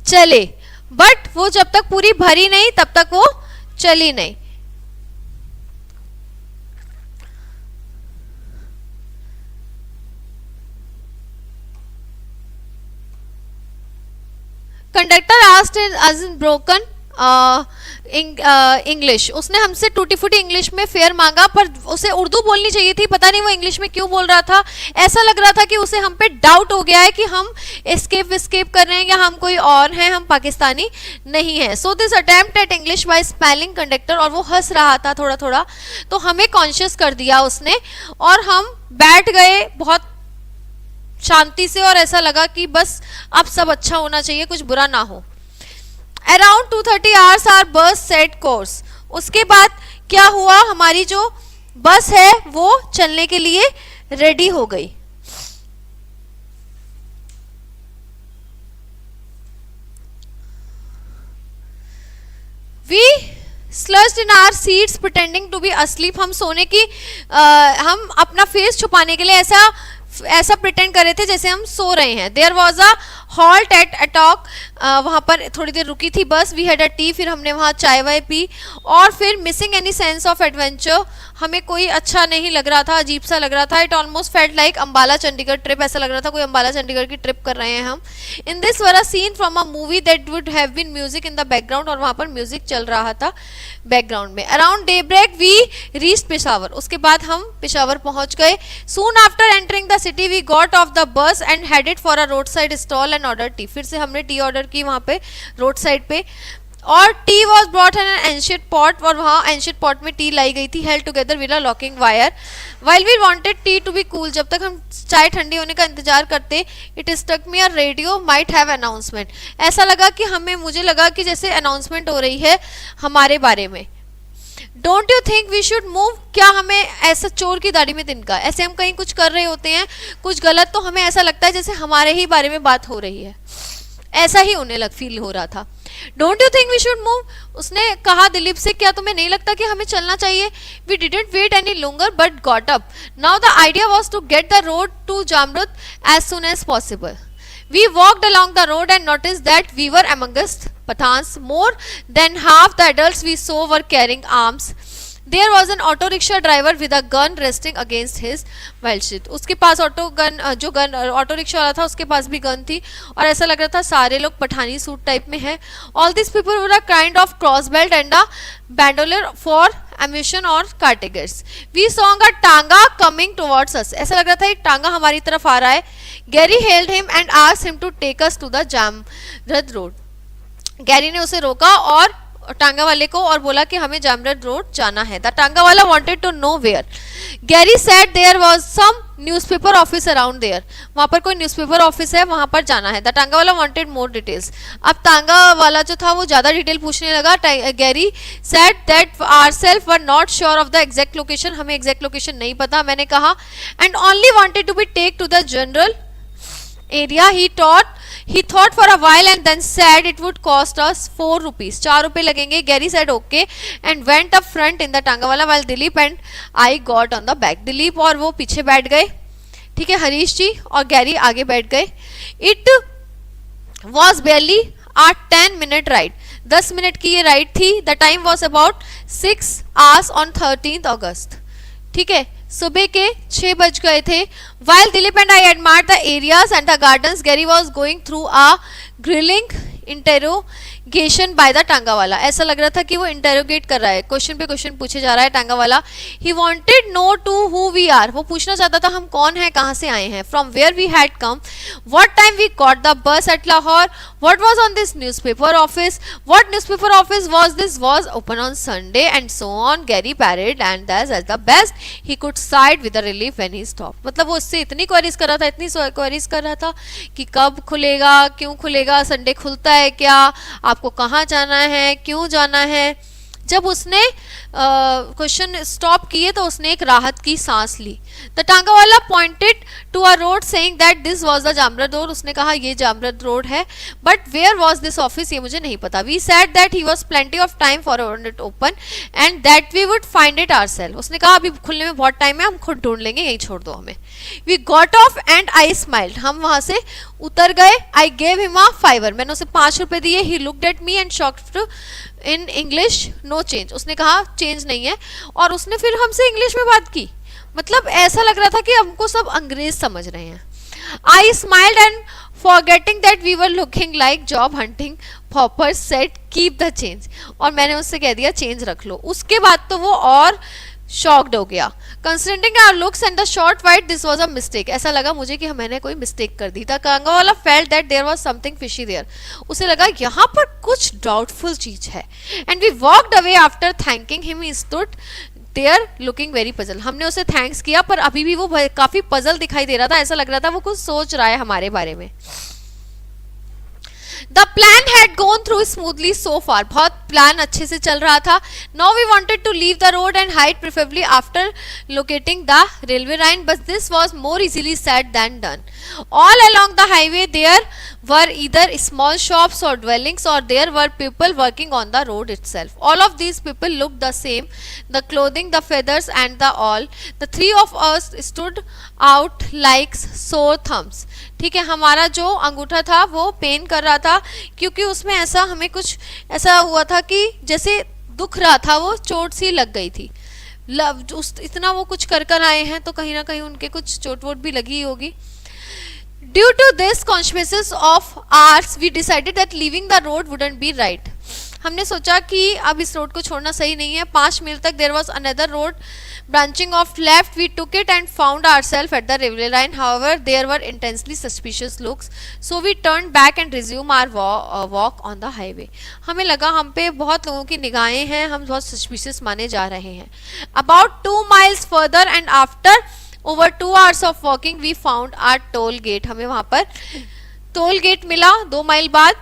चले, बट वो जब तक पूरी भरी नहीं तब तक वो चली नहीं. कंडक्टर आस्क्ड अस इन ब्रोकन इंग्लिश. उसने हमसे टूटी फूटी इंग्लिश में फेयर मांगा, पर उसे उर्दू बोलनी चाहिए थी. पता नहीं वो इंग्लिश में क्यों बोल रहा था. ऐसा लग रहा था कि उसे हम पे डाउट हो गया है कि हम एस्केप कर रहे हैं या हम कोई और हैं, हम पाकिस्तानी नहीं हैं. So this attempt at English by spelling conductor. और वो हंस रहा था थोड़ा थोड़ा, तो हमें कॉन्शियस कर दिया उसने और हम बैठ गए बहुत शांति से. और ऐसा लगा कि बस अब सब अच्छा होना चाहिए, कुछ बुरा ना हो. अराउंड 2:30 hours आर बस सेट कोर्स. उसके बाद क्या हुआ, हमारी जो बस है वो चलने के लिए रेडी हो गई. We slouched in our seats pretending to be asleep. हम सोने की हम अपना फेस छुपाने के लिए ऐसा प्रिटेंड कर रहे थे जैसे हम सो रहे हैं. There was a halt at Attock. वहाँ पर थोड़ी देर रुकी थी bus. We had a tea. फिर हमने वहाँ चाय वाय पी. और फिर missing any sense of adventure. हमें कोई अच्छा नहीं लग रहा था, अजीब सा लग रहा था. It almost felt like Ambala Chandigarh trip. ऐसा लग रहा था कोई अम्बाला चंडीगढ़ की ट्रिप कर रहे हैं हम. In this were a scene from a movie that would have been music in the background. और वहाँ पर म्यूजिक चल रहा था बैकग्राउंड में. Around day break we reached Peshawar. उसके बाद हम पेशावर पहुंच गए. Soon after entering the city we got off the bus and headed for a road side stall and order tea. फिर से हमने टी ऑर्डर की वहाँ पे रोड साइड पे. और tea was brought in an ancient pot. और वहाँ एंशियंट पॉट में टी लाई गई थी. Held together with a locking wire. While we wanted tea to be cool. जब तक हम चाय ठंडी होने का इंतजार करते, it stuck me a radio might have announcement. ऐसा लगा कि मुझे लगा कि जैसे अनाउंसमेंट हो रही है हमारे बारे में. Don't you think we should move. क्या हमें ऐसा चोर की दाढ़ी में तिनका, ऐसे हम कहीं कुछ कर रहे होते हैं कुछ गलत, तो हमें ऐसा लगता है जैसे हमारे ही बारे में बात हो रही है. ऐसा ही उन्हें फील हो रहा था. Don't you think we should move? उसने कहा दिलीप से, क्या तुम्हें नहीं लगता कि हमें चलना चाहिए? We didn't wait any longer but got up. Now the idea was to get the road to Jamrud as soon as possible. We walked along the road and noticed that we were amongst Pathans. More than half the adults we saw were carrying arms. There was an auto rickshaw driver with a gun resting against his वेलशीट. उसके पास auto rickshaw वाला था, उसके पास भी gun थी और ऐसा लग रहा था सारे लोग पठानी सूट टाइप में हैं. All this people wore a kind of cross belt and a bandolier for ammunition और कार्टिगर्स. वी सॉन्ग अ टांगा कमिंग टुवर्ड्स अस. ऐसा लग रहा था एक टांगा हमारी तरफ आ रहा है. Gary hailed him and asked him to take us to the Jamrud road. Gary ने उसे रोका और टांगा वाले को और बोला कि हमें जामरद रोड जाना है. द टांगा वाला wanted to know where. Gary said there was some newspaper office around there. वहां पर कोई न्यूज़पेपर ऑफिस है, वहां पर जाना है. द टांगा वाला वांटेड मोर डिटेल्स. अब टांगा वाला जो था वो ज्यादा डिटेल पूछने लगा. Gary said that ourself were not sure of the exact location. हमें एग्जैक्ट लोकेशन नहीं पता, मैंने कहा. And only wanted to be take to the general area. He thought for a while and then said it would cost us 4 rupees. 4 रुपए लगेंगे. Gary said okay and went up front in the टांगा वाला while Dilip and I got on the back. Dilip और वो पीछे बैठ गए, ठीक है, हरीश जी और गैरी आगे बैठ गए. It was barely a 10-minute ride. 10 minute की ये राइड थी. The time was about 6 hours on 13th August. ठीक है, सुबह के 6 बज गए थे. While Dilip and I admired the areas and the gardens, Gary was going through a grilling interrogation by the टांगा वाला. ऐसा लग रहा था कि वो इंटेरोगेट कर रहा है, क्वेश्चन पे क्वेश्चन पूछे जा रहा है टांगा वाला. He wanted know to who we are. वो पूछना चाहता था हम कौन है, कहाँ से आए हैं. From where we had come, what time we caught the bus at Lahore, what was on this newspaper office, what newspaper office was this, was open on Sunday, and so on. Gary parried and thus as the best he could sighed with a relief when he stopped. मतलब वो उससे इतनी queries कर रहा था, इतनी queries कर रहा था कि कब खुलेगा, क्यों खुलेगा, संडे खुलता है क्या, आपको कहाँ जाना है, क्यों जाना है. जब उसने क्वेश्चन स्टॉप किए तो उसने एक राहत की सांस ली. The tonga wala pointed to a road saying that this was the Jamrud road. उसने कहा ये जामरद रोड है. But where was this office, ये मुझे नहीं पता. We said that he was plenty of time for it open and that we would find it ourself. उसने कहा अभी खुलने में बहुत टाइम है, हम खुद ढूंढ लेंगे, यहीं छोड़ दो हमें. We got off and I smiled. हम वहां से उतर गए. I gave him a $5. मैंने उसे 5 रुपए दिए. He looked at me and shocked in English no change. उसने कहा चेंज नहीं है और उसने फिर हमसे इंग्लिश में बात की. मतलब ऐसा लग रहा था कि हमको सब अंग्रेज समझ रहे हैं. I smiled and forgetting that we were looking like job hunting paupers said keep the change. और मैंने उससे कह दिया चेंज रख लो. उसके बाद तो वो और शॉक्ड हो गया. Considering our looks and the short white this was a mistake. ऐसा लगा मुझे कि मैंने कोई मिस्टेक कर दी. था टांगा वाला felt that there was something fishy there. उसे लगा यहाँ पर कुछ डाउटफुल चीज है. And we walked away after thanking him. He stood there looking very puzzle. हमने उसे थैंक्स किया पर अभी भी वो काफी पजल दिखाई दे रहा था. ऐसा लग रहा था वो कुछ सोच रहा है हमारे बारे में. The plan had gone through smoothly so far. बहुत प्लान अच्छे से चल रहा था. Now we wanted to leave the road and hide preferably after locating the railway line, but this was more easily said than done. All along the highway there were either small shops or dwellings, or there were people working on the road itself. All of these people looked the same, the clothing, the feathers and the all. The three of us stood out like sore thumbs. ठीक है, हमारा जो अंगूठा था वो pen कर रहा था क्योंकि उसमें ऐसा हमें कुछ ऐसा हुआ था कि जैसे दुख रहा था, वो चोट सी लग गई थी. इतना वो कुछ कर आए हैं तो कहीं ना कहीं उनके कुछ चोट वोट भी लगी होगी. Due to this consciousness of ours, we decided that leaving the road wouldn't be right. हमने सोचा कि अब इस रोड को छोड़ना सही नहीं है. 5 मील तक there was another road branching off left. We took it and found ourselves at the railway line. However, there were intensely suspicious looks, so we turned back and resumed our walk on the highway. हमें लगा हम पे बहुत लोगों की निगाहें हैं, हम बहुत suspicious माने जा रहे हैं. About 2 miles further and after over 2 hours of walking, we found our toll gate. हमें वहां पर टोल गेट मिला 2 माइल बाद,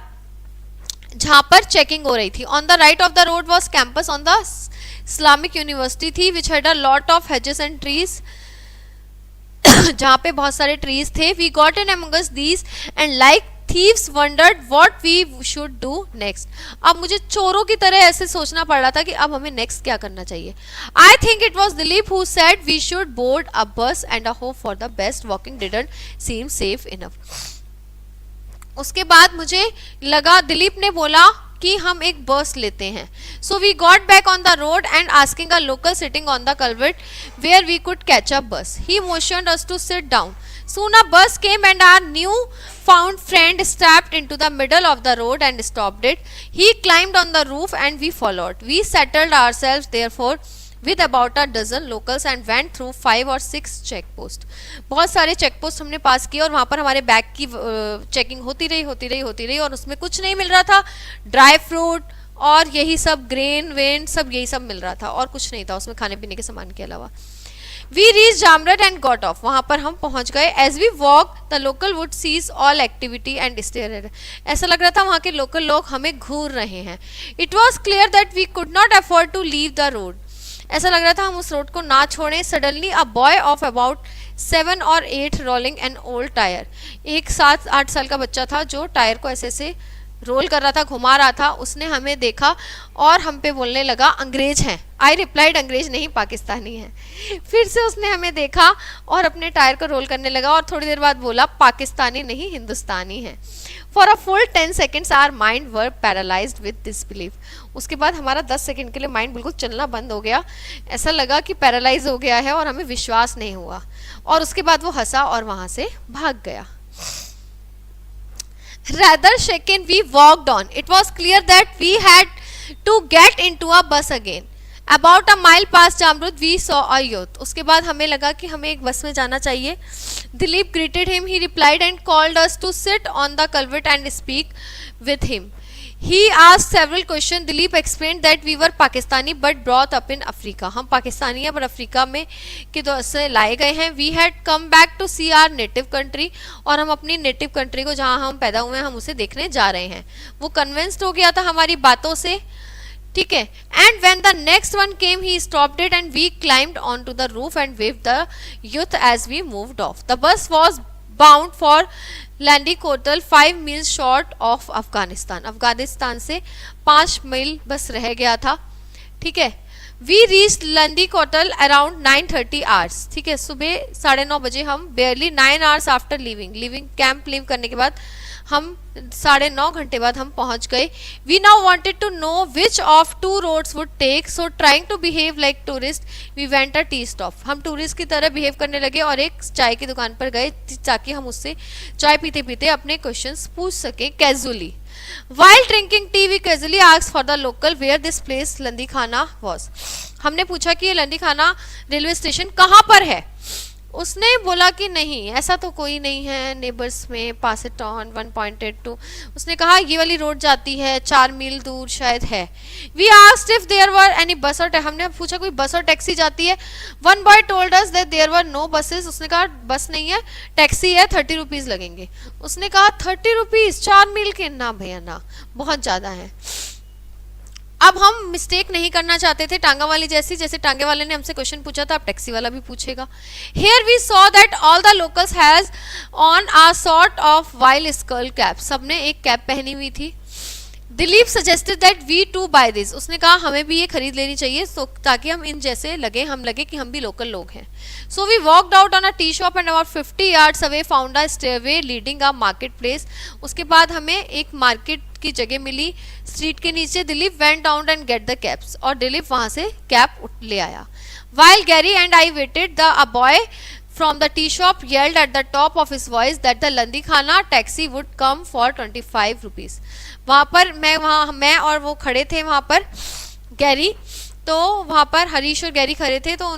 जहां पर चेकिंग हो रही थी. On the right of the road was campus on the Islamic university थी, which had a lot of hedges and trees, जहां पे बहुत सारे ट्रीज थे. We got in amongst these and like thieves wondered what we should do next. अब मुझे चोरों की तरह ऐसे सोचना पड़ रहा था कि अब हमें नेक्स्ट क्या करना चाहिए. I think it was Dilip who said we should board a bus and a hope for the best. Walking didn't seem safe enough. उसके बाद मुझे लगा, दिलीप ने बोला कि हम एक बस लेते हैं. So we got back on the road and asking a local sitting on the culvert where we could catch a bus. He motioned us to sit down. Soon a bus came and our new found friend stepped into the middle of the road and stopped it. He climbed on the roof and we followed. We settled ourselves therefore with about a dozen locals and went through 5 or 6 check posts. बहुत सारे check post हमने पास किए और वहाँ पर हमारे bag की checking होती रही और उसमें कुछ नहीं मिल रहा था. ड्राई फ्रूट और यही सब ग्रेन वेन सब यही सब मिल रहा था और कुछ नहीं था उसमें खाने पीने के सामान के अलावा. We reached Jamrat and got off. वहाँ पर हम पहुँच गए. As we walked, the local would cease all activity and stare at us. ऐसा लग रहा था वहाँ के लोकल लोग हमें घूर रहे हैं. It was clear that we could not afford to leave the road. ऐसा लग रहा था हम उस रोड को ना छोड़ें. Suddenly a boy of about 7 or 8 rolling an old tire. एक 7-8 साल का बच्चा था जो टायर को ऐसे ऐसे रोल कर रहा था, घुमा रहा था. उसने हमें देखा और हम पे बोलने लगा, अंग्रेज हैं. आई रिप्लाइड, अंग्रेज नहीं, पाकिस्तानी है. फिर से उसने हमें देखा और अपने टायर को रोल करने लगा और थोड़ी देर बाद बोला, पाकिस्तानी नहीं हिंदुस्तानी है. For a full 10 seconds our mind were paralysed with disbelief. उसके बाद हमारा 10 सेकंड के लिए माइंड बिल्कुल चलना बंद हो गया. ऐसा लगा कि पैरालाइज हो गया है और हमें विश्वास नहीं हुआ. और उसके बाद वो हंसा और वहां से भाग गया. Rather shaken, we walked on. It was clear that we had to get into a bus again. About a mile past Jamrud, we saw a youth. उसके बाद हमें लगा कि हमें एक बस में जाना चाहिए. Dilip greeted him. He replied and called us to sit on the culvert and speak with him. He asked several questions. Dilip explained that we were Pakistani but brought up in Africa. हम पाकिस्तानी हैं पर Africa में के दौर से लाए गए हैं. We had come back to see our native country. और हम अपनी नेटिव कंट्री को जहाँ हम पैदा हुए हैं हम उसे देखने जा रहे हैं. वो कन्विंस्ड हो गया था हमारी बातों से. ठीक है. And when the next one came, he stopped it and we climbed onto the roof and waved the youth as we moved off. The bus was bound for Landi Kotal 5 miles short of Afghanistan. Afghanistan से 5 mile बस रह गया था. ठीक है. We reach Landi Kotal around 9:30 hours. ठीक है. सुबह 9:30 बजे हम barely 9 hours after leaving camp leave करने के बाद हम 9.5 घंटे बाद हम पहुंच गए. We now wanted to know which of 2 roads would take. So trying to behave like tourist we went a tea stop. हम टूरिस्ट की तरह बिहेव करने लगे और एक चाय की दुकान पर गए ताकि हम उससे चाय पीते पीते अपने क्वेश्चंस पूछ सकें casually. While drinking tea, we casually asked for the local where this place लंदी खाना was. हमने पूछा कि ये लंदी खाना रेलवे स्टेशन कहाँ पर है. उसने बोला कि नहीं ऐसा तो कोई नहीं है नेबर्स में, पास इट ऑन 1.82. उसने कहा ये वाली रोड जाती है 4 मील दूर शायद है. We asked if there were any bus और हमने पूछा कोई बस और टैक्सी जाती है. One boy told us that there were no buses. उसने कहा बस नहीं है, टैक्सी है, 30 रुपीज लगेंगे. उसने कहा 30 रुपीज 4 मील के. ना भैया ना, बहुत ज्यादा है. अब हम मिस्टेक नहीं करना चाहते थे टांगा वाली जैसे टांगे वाले ने हमसे क्वेश्चन पूछा था अब टैक्सी वाला भी पूछेगा. Here we saw that all the locals has on a sort of wild skull cap. सबने एक कैप पहनी हुई थी. Dilip suggested that we to buy this. उसने कहा हमें भी ये खरीद लेनी चाहिए so, ताकि हम इन जैसे लगे कि हम भी लोकल लोग हैं. So we walked out on a tea shop and about 50 yards away found a stairway leading a market place. उसके बाद हमें एक मार्केट की जगह मिली स्ट्रीट के नीचे. Dilip went down and get the caps. और दिलीप वहां से कैप ले आया. While Gary and I waited the boy from the tea shop yelled at the top of his voice that the लंदी खाना taxi would come for 25 rupees. वहाँ पर मैं और वो खड़े थे वहाँ पर गैरी. तो वहाँ पर हरीश और गैरी खड़े थे तो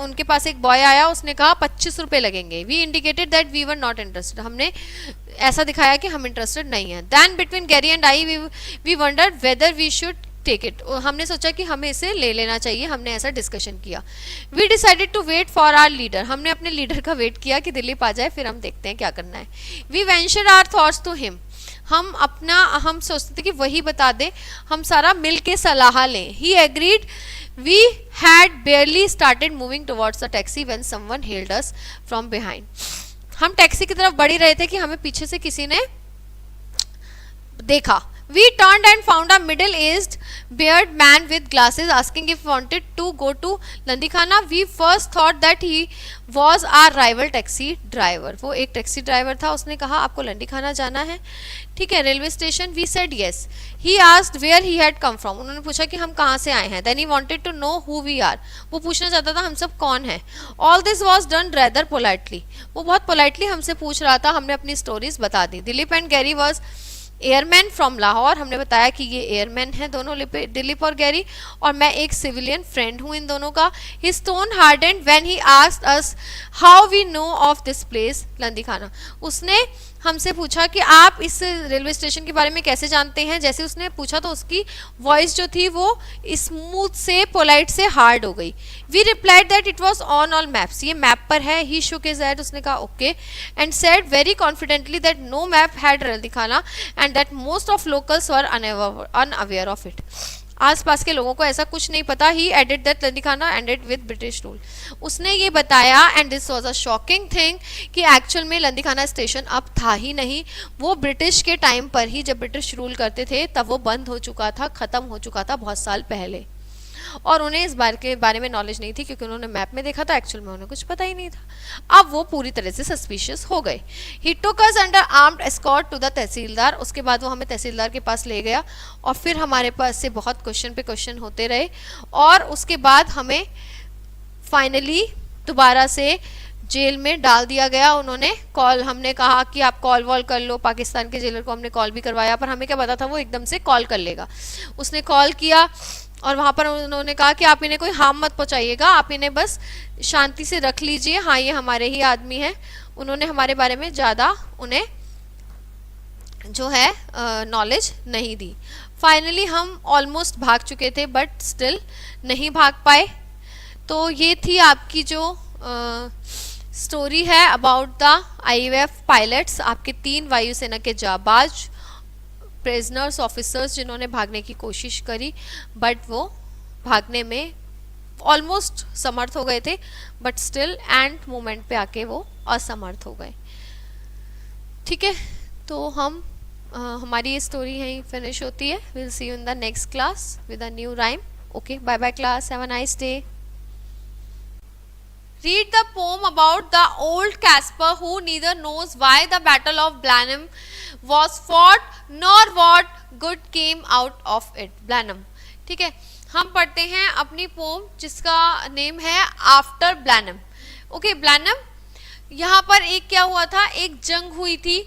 उनके पास एक बॉय आया. उसने कहा 25 रुपए लगेंगे. We indicated that we were not interested. हमने ऐसा दिखाया कि हम इंटरेस्टेड नहीं है. Then between Gary and I we wondered whether we should take it. हमने सोचा कि हमें इसे ले लेना चाहिए. हमने ऐसा डिस्कशन किया. We decided to wait for our leader. हमने अपने लीडर का वेट किया कि दिलीप आ जाए फिर हम देखते हैं क्या करना है. We ventured our thoughts to him. हम सोचते थे कि वही बता दे, हम सारा मिल के सलाह लें. He agreed. We had barely started moving towards the taxi when someone hailed us from behind. हम टैक्सी की तरफ बढ़ ही रहे थे कि हमें पीछे से किसी ने देखा. We turned and found a middle-aged bearded man with glasses asking if we wanted to go to Landikhana. We first thought that he was our rival taxi driver. वो एक टैक्सी ड्राइवर था. उसने कहा आपको लंडीखाना जाना है, ठीक है, railway station. We said yes. He asked where he had come from. उन्होंने पूछा कि हम कहाँ से आए हैं. Then he wanted to know who we are. वो पूछना चाहता था हम सब कौन हैं. All this was done rather politely. वो बहुत politely हमसे पूछ रहा था. हमने अपनी stories बता दी. Dilip and Gary was airman from Lahore. हमने बताया कि ये एयरमैन है दोनों, दिलीप और गैरी, और मैं एक सिविलियन फ्रेंड हूँ इन दोनों का. His tone hardened when he asked us how we know of this place Landikhana. उसने हमसे पूछा कि आप इस रेलवे स्टेशन के बारे में कैसे जानते हैं. जैसे उसने पूछा तो उसकी वॉइस जो थी वो स्मूथ से पोलाइट से हार्ड हो गई. We replied that it was on all maps. ये मैप पर है. He shook his head. उसने कहा okay and said very confidently that no map had Landikhana and that most of locals were unaware of it. आसपास के लोगों को ऐसा कुछ नहीं पता. He added that Landikhana ended with British rule. उसने ये बताया and this was a shocking thing कि एक्चुअल में लंदीखाना स्टेशन अब था ही नहीं. वो ब्रिटिश के टाइम पर ही, जब ब्रिटिश रूल करते थे तब वो बंद हो चुका था, ख़त्म हो चुका था बहुत साल पहले. और उन्हें इस बार के बारे में नॉलेज नहीं थी क्योंकि उन्होंने मैप में देखा था, एक्चुअल में उन्हें कुछ पता ही नहीं था. अब वो पूरी तरह से सस्पिशियस हो गए. He took us under armed escort to the tehsildar. उसके बाद वो हमें तहसीलदार के पास ले गया और फिर हमारे पास से बहुत क्वेश्चन पे क्वेश्चन होते रहे और उसके बाद हमें फाइनली दोबारा से जेल में डाल दिया गया. उन्होंने कॉल, हमने कहा कि आप कॉल वॉल कर लो. पाकिस्तान के जेलर को हमने कॉल भी करवाया पर हमें क्या पता था वो एकदम से कॉल कर लेगा. उसने कॉल किया और वहाँ पर उन्होंने कहा कि आप इन्हें कोई हार्म मत पहुँचाइएगा, आप इन्हें बस शांति से रख लीजिए. हाँ, ये हमारे ही आदमी हैं. उन्होंने हमारे बारे में ज़्यादा उन्हें जो है नॉलेज नहीं दी. फाइनली हम ऑलमोस्ट भाग चुके थे बट स्टिल नहीं भाग पाए. तो ये थी आपकी जो स्टोरी है अबाउट द IAF पायलट्स. आपके 3 वायुसेना के जाबाज प्रिजनर्स ऑफिसर्स जिन्होंने भागने की कोशिश करी बट वो भागने में ऑलमोस्ट समर्थ हो गए थे बट स्टिल एंड मोमेंट पे आके वो असमर्थ हो गए. ठीक है, तो हम हमारी ये स्टोरी यहीं फिनिश होती है. Will see you in the next class with a new rhyme. Okay, bye bye class, have a nice day. Read the poem about the old Caspar who neither knows why the battle of Blenheim was fought nor what good came out of it. Blenheim. ठीक है, हम पढ़ते हैं अपनी pome जिसका name है after ब्लैनम. Okay, ब्लैनम यहाँ पर एक क्या हुआ था, एक जंग हुई थी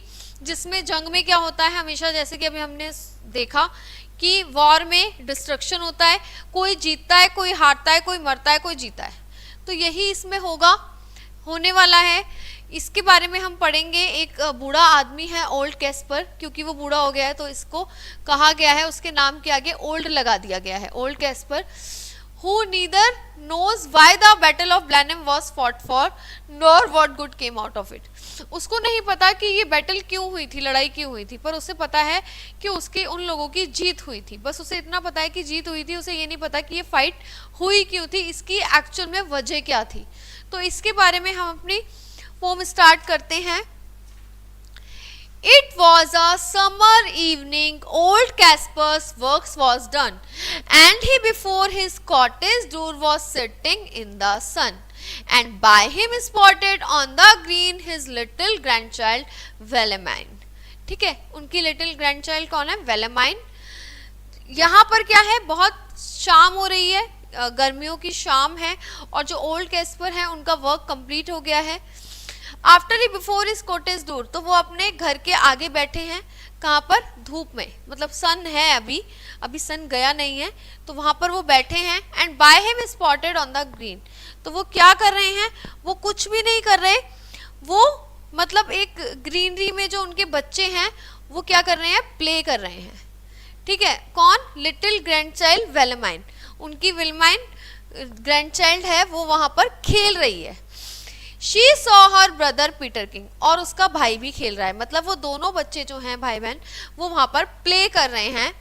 जिसमें जंग में क्या होता है हमेशा, जैसे कि अभी हमने देखा कि वॉर में डिस्ट्रक्शन होता है, कोई जीतता है, कोई हारता है, कोई मरता है, कोई जीता है. तो यही इसमें होने वाला है. इसके बारे में हम पढ़ेंगे. एक बूढ़ा आदमी है ओल्ड कैस्पर, क्योंकि वो बूढ़ा हो गया है तो इसको कहा गया है, उसके नाम के आगे ओल्ड लगा दिया गया है, old Caspar. who neither knows why the battle of Blenheim was fought for nor what good came out of it. उसको नहीं पता कि ये बैटल क्यों हुई थी, लड़ाई क्यों हुई थी, पर उसे पता है कि उसके उन लोगों की जीत हुई थी. बस उसे इतना पता है कि जीत हुई थी, उसे ये नहीं पता कि ये फाइट हुई क्यों थी, इसकी एक्चुअल में वजह क्या थी. तो इसके बारे में हम अपनी पोम स्टार्ट करते हैं. It was a summer evening. Old Caspar's work was done, and he before his cottage door was sitting in the sun, and by him spotted on the green his little grandchild Wilhelmine. ठीक है, उनकी little ग्रैंडचाइल्ड कौन है, वेलेमाइन. यहाँ पर क्या है, बहुत शाम हो रही है, गर्मियों की शाम है और जो ओल्ड कैस्पर है उनका वर्क कंप्लीट हो गया है. After he before is cottage door, तो वो अपने घर के आगे बैठे हैं. कहाँ पर, धूप में, मतलब सन है, अभी सन गया नहीं है, तो वहां पर वो बैठे हैं. And by him spotted on the green, तो वो क्या कर रहे हैं, वो कुछ भी नहीं कर रहे, वो मतलब एक ग्रीनरी में जो उनके बच्चे हैं वो क्या कर रहे हैं, प्ले कर रहे हैं. ठीक है, कौन, लिटिल ग्रैंडचाइल्ड वेलेमाइन, उनकी विलमाइन ग्रैंडचाइल्ड है, वो वहां पर खेल रही है. She saw her brother Peter king, और उसका भाई भी खेल रहा है, मतलब वो दोनों बच्चे जो हैं भाई बहन वो वहां पर प्ले कर रहे हैं.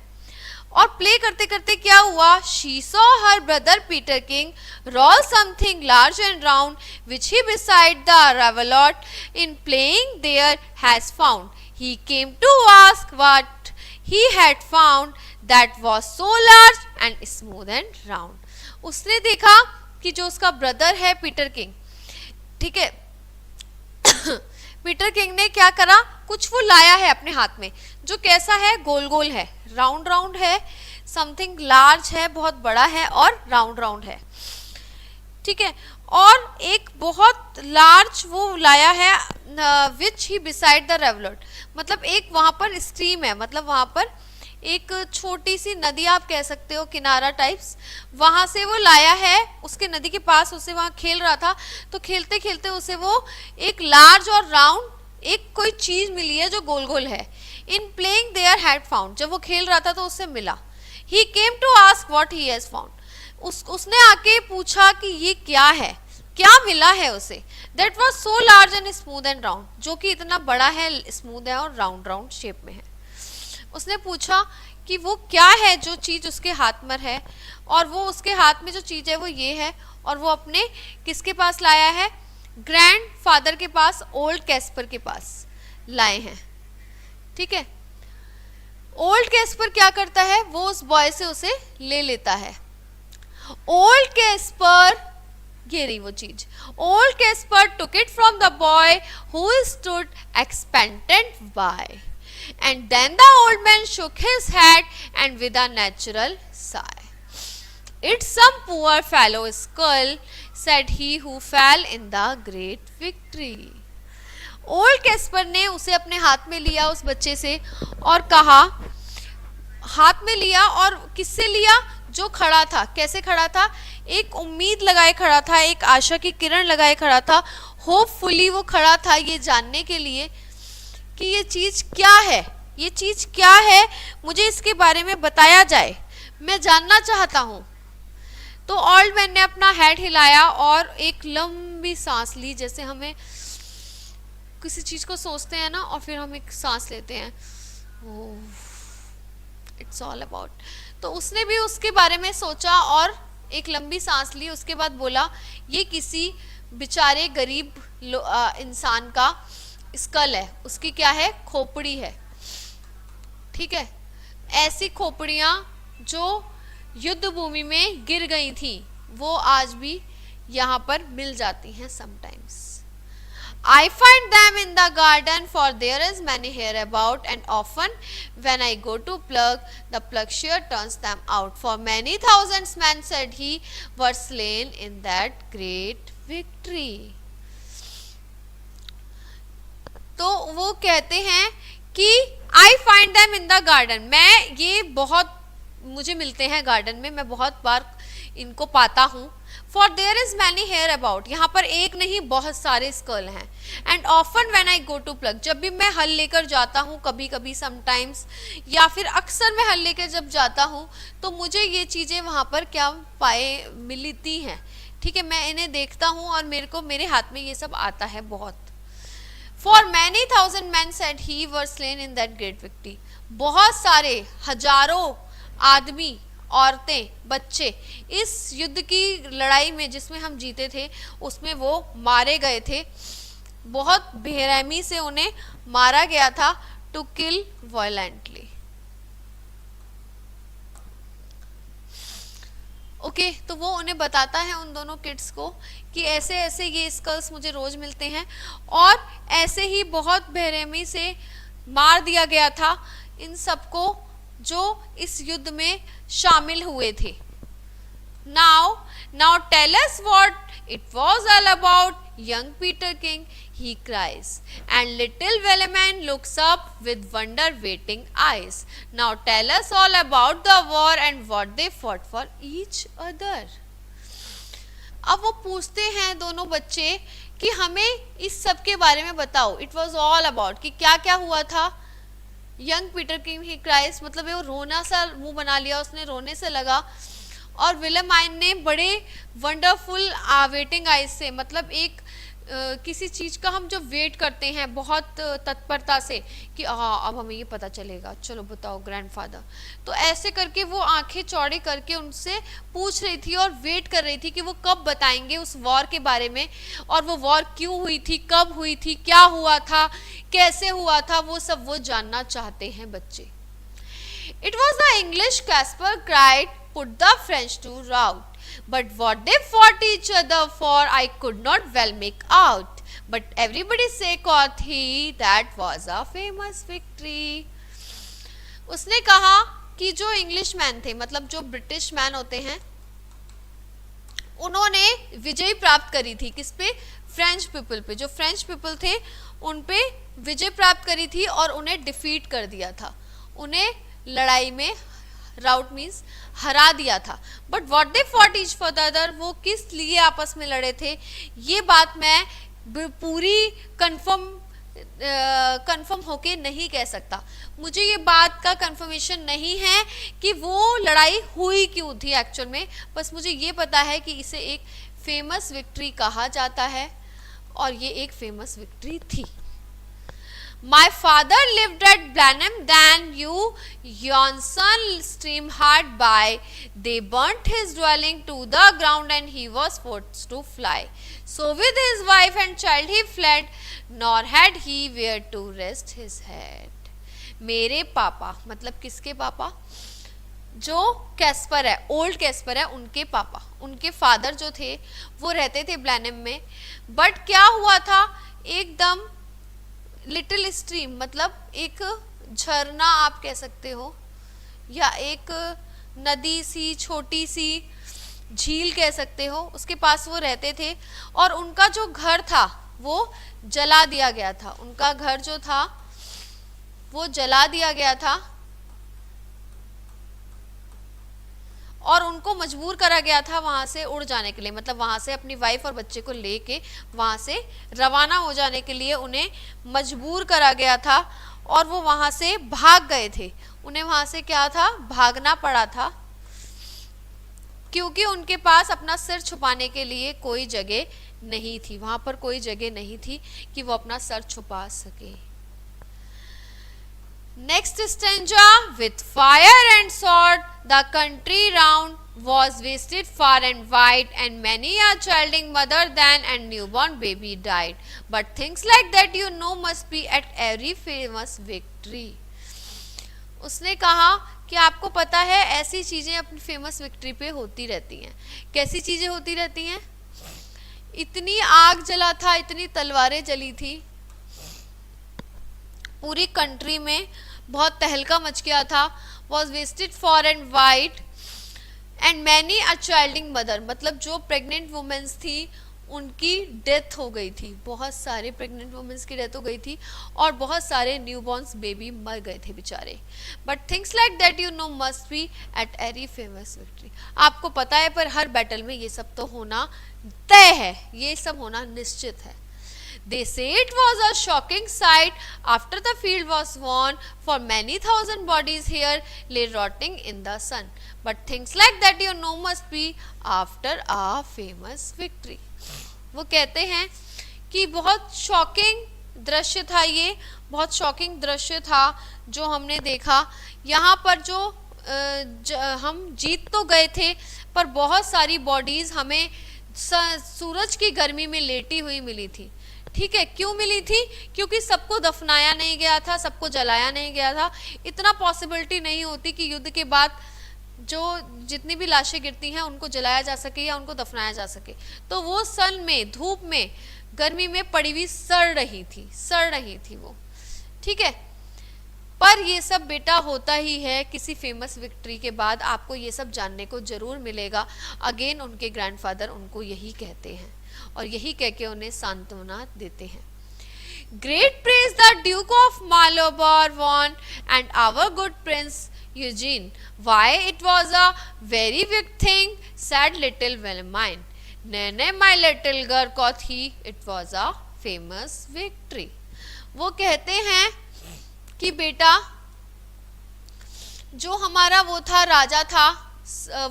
और प्ले करते करते क्या हुआ, she saw her brother Peterkin roll something large and round which he beside the rivulet in playing there has found. He came to ask what he had found that was so large and smooth and round. उसने देखा कि जो उसका brother है Peter king, ठीक है, Peter king ने क्या करा, कुछ वो लाया है अपने हाथ में जो कैसा है, गोल गोल है, राउंड राउंड है, समथिंग लार्ज है, बहुत बड़ा है और राउंड राउंड है, ठीक है, और एक बहुत लार्ज वो लाया है विच ही बिसाइड द रेवलट, मतलब एक वहां पर स्ट्रीम है, मतलब वहां पर एक छोटी सी नदी आप कह सकते हो, किनारा टाइप्स, वहां से वो लाया है, उसके नदी के पास उसे वहां खेल रहा था, तो खेलते खेलते उसे वो एक लार्ज और राउंड एक कोई चीज मिली है जो गोल गोल है. In playing there had found, जब वो खेल रहा था तो उससे मिला. He came to ask what he has found, उसने आके पूछा कि ये क्या है, क्या मिला है उसे. That was so large and smooth and round, जो कि इतना बड़ा है, स्मूथ है और राउंड राउंड शेप में है. उसने पूछा कि वो क्या है जो चीज उसके हाथ में है, और वो उसके हाथ में जो चीज है वो ये है, और वो अपने किसके पास लाया है, ग्रैंड फादर के पास, ओल्ड कैस्पर के पास लाए हैं, ठीक है. ओल्ड कैस्पर क्या करता है, वो उस बॉय से उसे ले लेता है. ओल्ड कैस्पर, ये रही वो चीज, old Kaspar took it from the boy who stood expectant by. And then the old man shook his head and with a natural sigh, "It's some poor fellow's skull," said he who fell in the great victory. Old Caspar ने उसे अपने हाथ में लिया, उस बच्चे से, और कहा, हाथ में लिया, और किससे लिया, जो खड़ा था. कैसे खड़ा था, एक उम्मीद लगाए खड़ा था, एक आशा की किरण लगाए खड़ा था, होपफुली वो खड़ा था ये जानने के लिए कि ये चीज क्या है, ये चीज क्या है, मुझे इसके बारे में बताया जाए, मैं जानना चाहता हूं. तो ओल्ड मैन ने अपना हेड हिलाया और एक लंबी सांस ली, जैसे हमें किसी चीज को सोचते हैं ना और फिर हम एक सांस लेते हैं, इट्स ऑल अबाउट. तो उसने भी उसके बारे में सोचा और एक लंबी सांस ली. उसके बाद बोला, ये किसी बेचारे गरीब इंसान का स्कल है, उसकी क्या है, खोपड़ी है, ठीक है. ऐसी खोपड़ियां जो युद्ध भूमि में गिर गई थी वो आज भी यहाँ पर मिल जाती हैं sometimes. I find them in the garden, for there is many here about, and often when I go to pluck, the pluckshear turns them out. For many thousands men, said he, were slain in that great victory. तो वो कहते हैं कि I find them in the garden, मैं ये बहुत मुझे मिलते हैं गार्डन में, मैं बहुत बार इनको पाता हूँ. For there is many here about, यहाँ पर एक नहीं बहुत सारे स्कल हैं. And often when I go to plough, जब भी मैं हल लेकर जाता हूँ, कभी कभी समटाइम्स, या फिर अक्सर मैं हल लेकर जब जाता हूँ, तो मुझे ये चीज़ें वहाँ पर क्या पाए मिलती हैं, ठीक है. मैं इन्हें देखता हूँ और मेरे हाथ में ये सब आता है बहुत. For many thousand men, said he, were slain in that great victory. बहुत सारे हजारों आदमी, औरतें, बच्चे इस युद्ध की लड़ाई में जिसमें हम जीते थे उसमें वो मारे गए थे. बहुत बेरहमी से उन्हें मारा गया था. To kill violently. ओके, तो वो उन्हें बताता है, उन दोनों किड्स को, कि ऐसे ऐसे ये स्कल्स मुझे रोज मिलते हैं और ऐसे ही बहुत बेरहमी से मार दिया गया था इन सबको जो इस युद्ध में शामिल हुए थे. Now tell us what it was all about, young Peter King, he cries, and little Wellerman looks up with wonder waiting eyes. Now tell us all about the war and what they fought for each other. अब वो पूछते हैं दोनों बच्चे कि हमें इस सब के बारे में बताओ. इट वॉज ऑल अबाउट, कि क्या क्या हुआ था. यंग पीटर किंग ही क्राइस्ट, मतलब वो रोना सा मुंह बना लिया, उसने रोने से लगा. और विलेमाइन ने बड़े वंडरफुल वेटिंग आइज से, मतलब एक किसी चीज का हम जो वेट करते हैं बहुत तत्परता से कि हाँ अब हमें ये पता चलेगा, चलो बताओ ग्रैंडफादर. तो ऐसे करके वो आंखें चौड़ी करके उनसे पूछ रही थी और वेट कर रही थी कि वो कब बताएंगे उस वॉर के बारे में, और वो वॉर क्यों हुई थी, कब हुई थी, क्या हुआ था, कैसे हुआ था, वो सब वो जानना चाहते हैं बच्चे. It was the English, Caspar cried, put the French to rout. But what they fought each other for, I could not well make out. But everybody say, quoth he, that was a famous victory. उसने कहा कि जो English man थे, मतलब जो British man होते हैं, उन्होंने विजय प्राप्त करी थी किस पे? फ्रेंच पीपल पे। जो फ्रेंच पीपल थे उन पे विजय प्राप्त करी थी और उन्हें डिफीट कर दिया था, उन्हें लड़ाई में, राउट मीन्स हरा दिया था। But what they fought each for the other, वो किस लिए आपस में लड़े थे, ये बात मैं पूरी कंफर्म होके नहीं कह सकता। मुझे ये बात का कंफर्मेशन नहीं है कि वो लड़ाई हुई क्यों थी एक्चुअल में, बस मुझे ये पता है कि इसे एक फेमस विक्ट्री कहा जाता है और ये एक फेमस विक्ट्री थी। My father lived at Blenheim, then yon son stream hard by. They burnt his dwelling to the ground and he was forced to fly. So with his wife and child he fled, nor had he where to rest his head. मेरे पापा, मतलब किसके पापा? जो Caspar है, old Caspar है, उनके पापा, उनके फादर जो थे वो रहते थे ब्लैनम में। बट क्या हुआ था, एकदम लिटिल स्ट्रीम, मतलब एक झरना आप कह सकते हो, या एक नदी सी, छोटी सी झील कह सकते हो, उसके पास वो रहते थे और उनका जो घर था वो जला दिया गया था। उनका घर जो था वो जला दिया गया था और उनको मजबूर करा गया था वहां से उड़ जाने के लिए, मतलब वहां से अपनी वाइफ और बच्चे को लेके वहां से रवाना हो जाने के लिए उन्हें मजबूर करा गया था और वो वहां से भाग गए थे। उन्हें वहां से क्या था, भागना पड़ा था, क्योंकि उनके पास अपना सिर छुपाने के लिए कोई जगह नहीं थी, वहां पर कोई जगह नहीं थी कि वो अपना सर छुपा सके। Next stanza, with fire and sword the country round was wasted far and wide, and many a childing mother then and newborn baby died. But things like that you know must be at every famous victory. उसने कहा कि आपको पता है ऐसी चीजें अपनी famous victory पे होती रहती हैं। कैसी चीजें होती रहती हैं? इतनी आग जला था, इतनी तलवारें जली थी, पूरी कंट्री में बहुत तहलका मच गया था। Was wasted far and wide and many a childing mother, मतलब जो प्रेग्नेंट वुमेन्स थी उनकी डेथ हो गई थी, बहुत सारे प्रेग्नेंट वुमेन्स की डेथ हो गई थी और बहुत सारे न्यूबॉर्न्स बेबी मर गए थे बेचारे। But things like that you know must be at every famous victory. आपको पता है पर हर बैटल में ये सब तो होना तय है, ये सब होना निश्चित है। They say it was a shocking sight after the field was won, for many thousand bodies here lay rotting in the sun. But things like that you know must be after a famous victory. वो कहते हैं कि बहुत shocking दृश्य था, ये बहुत shocking दृश्य था जो हमने देखा। यहाँ पर जो हम जीत तो गए थे पर बहुत सारी बॉडीज हमें सूरज की गर्मी में लेटी हुई मिली थी। ठीक है, क्यों मिली थी? क्योंकि सबको दफनाया नहीं गया था, सबको जलाया नहीं गया था। इतना पॉसिबिलिटी नहीं होती कि युद्ध के बाद जो जितनी भी लाशें गिरती हैं उनको जलाया जा सके या उनको दफनाया जा सके। तो वो सन में, धूप में, गर्मी में पड़ी हुई सड़ रही थी वो। ठीक है, पर ये सब बेटा होता ही है। किसी फेमस विक्ट्री के बाद आपको ये सब जानने को जरूर मिलेगा। अगेन उनके ग्रैंडफादर उनको यही कहते हैं और यही कह के उन्हें सांत्वना देते हैं। Great praise the Duke of Marlborough won and our good Prince Eugene, why it was a very big thing, said little Wilhelmine, nay my little girl quoth he, it was a famous victory. वो कहते हैं कि बेटा जो हमारा वो था, राजा था,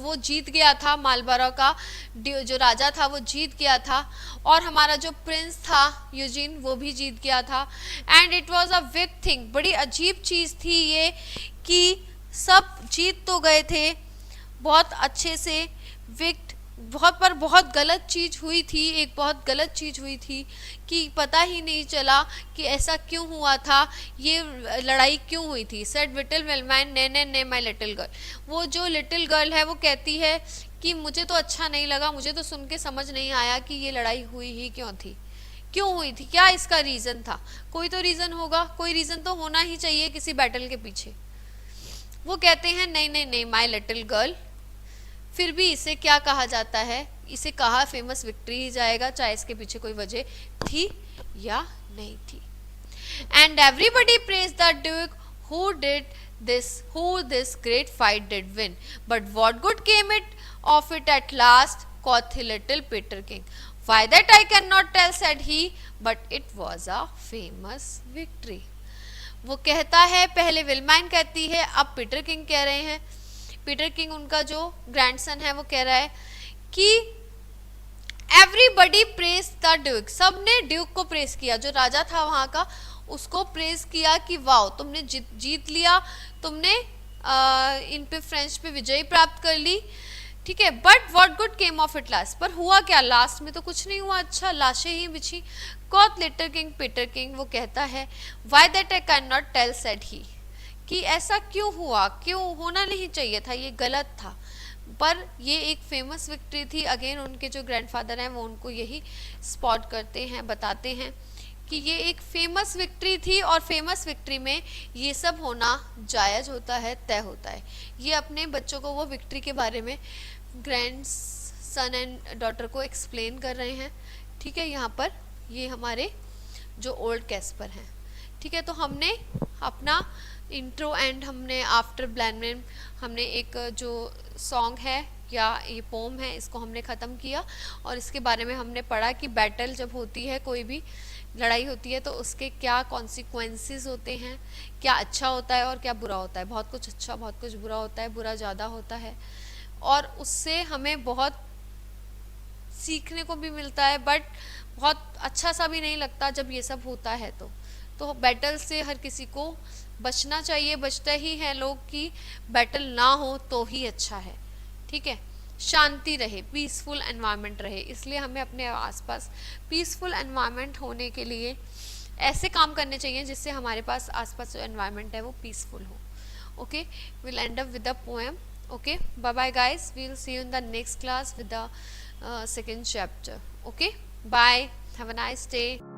वो जीत गया था, मालबरा का जो राजा था वो जीत गया था और हमारा जो प्रिंस था यूजीन वो भी जीत गया था। And it was a big thing, बड़ी अजीब चीज़ थी ये कि सब जीत तो गए थे बहुत अच्छे से, विक्ट बहुत गलत चीज हुई थी, एक बहुत गलत चीज हुई थी कि पता ही नहीं चला कि ऐसा क्यों हुआ था, ये लड़ाई क्यों हुई थी। सेड लिटिल विलमैन ने ने माय लिटिल गर्ल। वो जो लिटिल गर्ल है वो कहती है कि मुझे तो अच्छा नहीं लगा, मुझे तो सुन के समझ नहीं आया कि ये लड़ाई हुई ही क्यों थी, क्यों हुई थी, क्या इसका रीजन था। कोई तो रीजन होगा, कोई रीजन तो होना ही चाहिए किसी बैटल के पीछे। वो कहते हैं नहीं नहीं नहीं माय लिटिल गर्ल। फिर भी इसे क्या कहा जाता है, इसे कहा फेमस विक्ट्री ही जाएगा, चाहे इसके पीछे कोई वजह थी या नहीं थी। And everybody praise the Duke who did this who this great fight did win, but what good came it of it at last, quoth little Peter King. Why that I cannot tell, said he, but it was a famous victory. वो कहता है, पहले विलमैन कहती है, अब Peter king कह रहे हैं। पीटर किंग उनका जो ग्रैंडसन है वो कह रहा है कि एवरीबडी प्रेज द ड्यूक, सबने ड्यूक को प्रेज किया, जो राजा था वहां का उसको प्रेज किया कि वाओ तुमने जीत लिया, तुमने इन पे फ्रेंच पे विजय प्राप्त कर ली, ठीक है। But what good came of it last, पर हुआ क्या लास्ट में, तो कुछ नहीं हुआ, अच्छा लाशें ही बिछी। Quoth little king Peterkin वो कहता है, why that I can not tell, said he, कि ऐसा क्यों हुआ, क्यों होना नहीं चाहिए था, ये गलत था। पर ये एक फेमस विक्ट्री थी। अगेन उनके जो ग्रैंडफादर हैं वो उनको यही स्पॉट करते हैं, बताते हैं कि ये एक फेमस विक्ट्री थी और फेमस विक्ट्री में ये सब होना जायज़ होता है, तय होता है। ये अपने बच्चों को वो विक्ट्री के बारे में ग्रैंड सन एंड डॉटर को एक्सप्लेन कर रहे हैं, ठीक है। यहाँ पर ये हमारे जो ओल्ड कैस्पर हैं, ठीक है। तो हमने अपना इंट्रो एंड हमने आफ्टर ब्लैंड हमने एक जो सॉन्ग है या ये पोम है इसको हमने ख़त्म किया, और इसके बारे में हमने पढ़ा कि बैटल जब होती है, कोई भी लड़ाई होती है, तो उसके क्या कॉन्सिक्वेंसेस होते हैं, क्या अच्छा होता है और क्या बुरा होता है। बहुत कुछ अच्छा, बहुत कुछ बुरा होता है, बुरा ज़्यादा होता है, और उससे हमें बहुत सीखने को भी मिलता है, बट बहुत अच्छा सा भी नहीं लगता जब ये सब होता है। तो बैटल से हर किसी को बचना चाहिए, बचते ही हैं लोग कि बैटल ना हो तो ही अच्छा है, ठीक है। शांति रहे, पीसफुल एनवायरनमेंट रहे, इसलिए हमें अपने आसपास पीसफुल एनवायरनमेंट होने के लिए ऐसे काम करने चाहिए जिससे हमारे पास आसपास जो एनवायरनमेंट है वो पीसफुल हो। Okay, will end up with the poem. Okay, bye bye guys, we will see you in the next class with the second chapter. Okay, bye, have a nice day.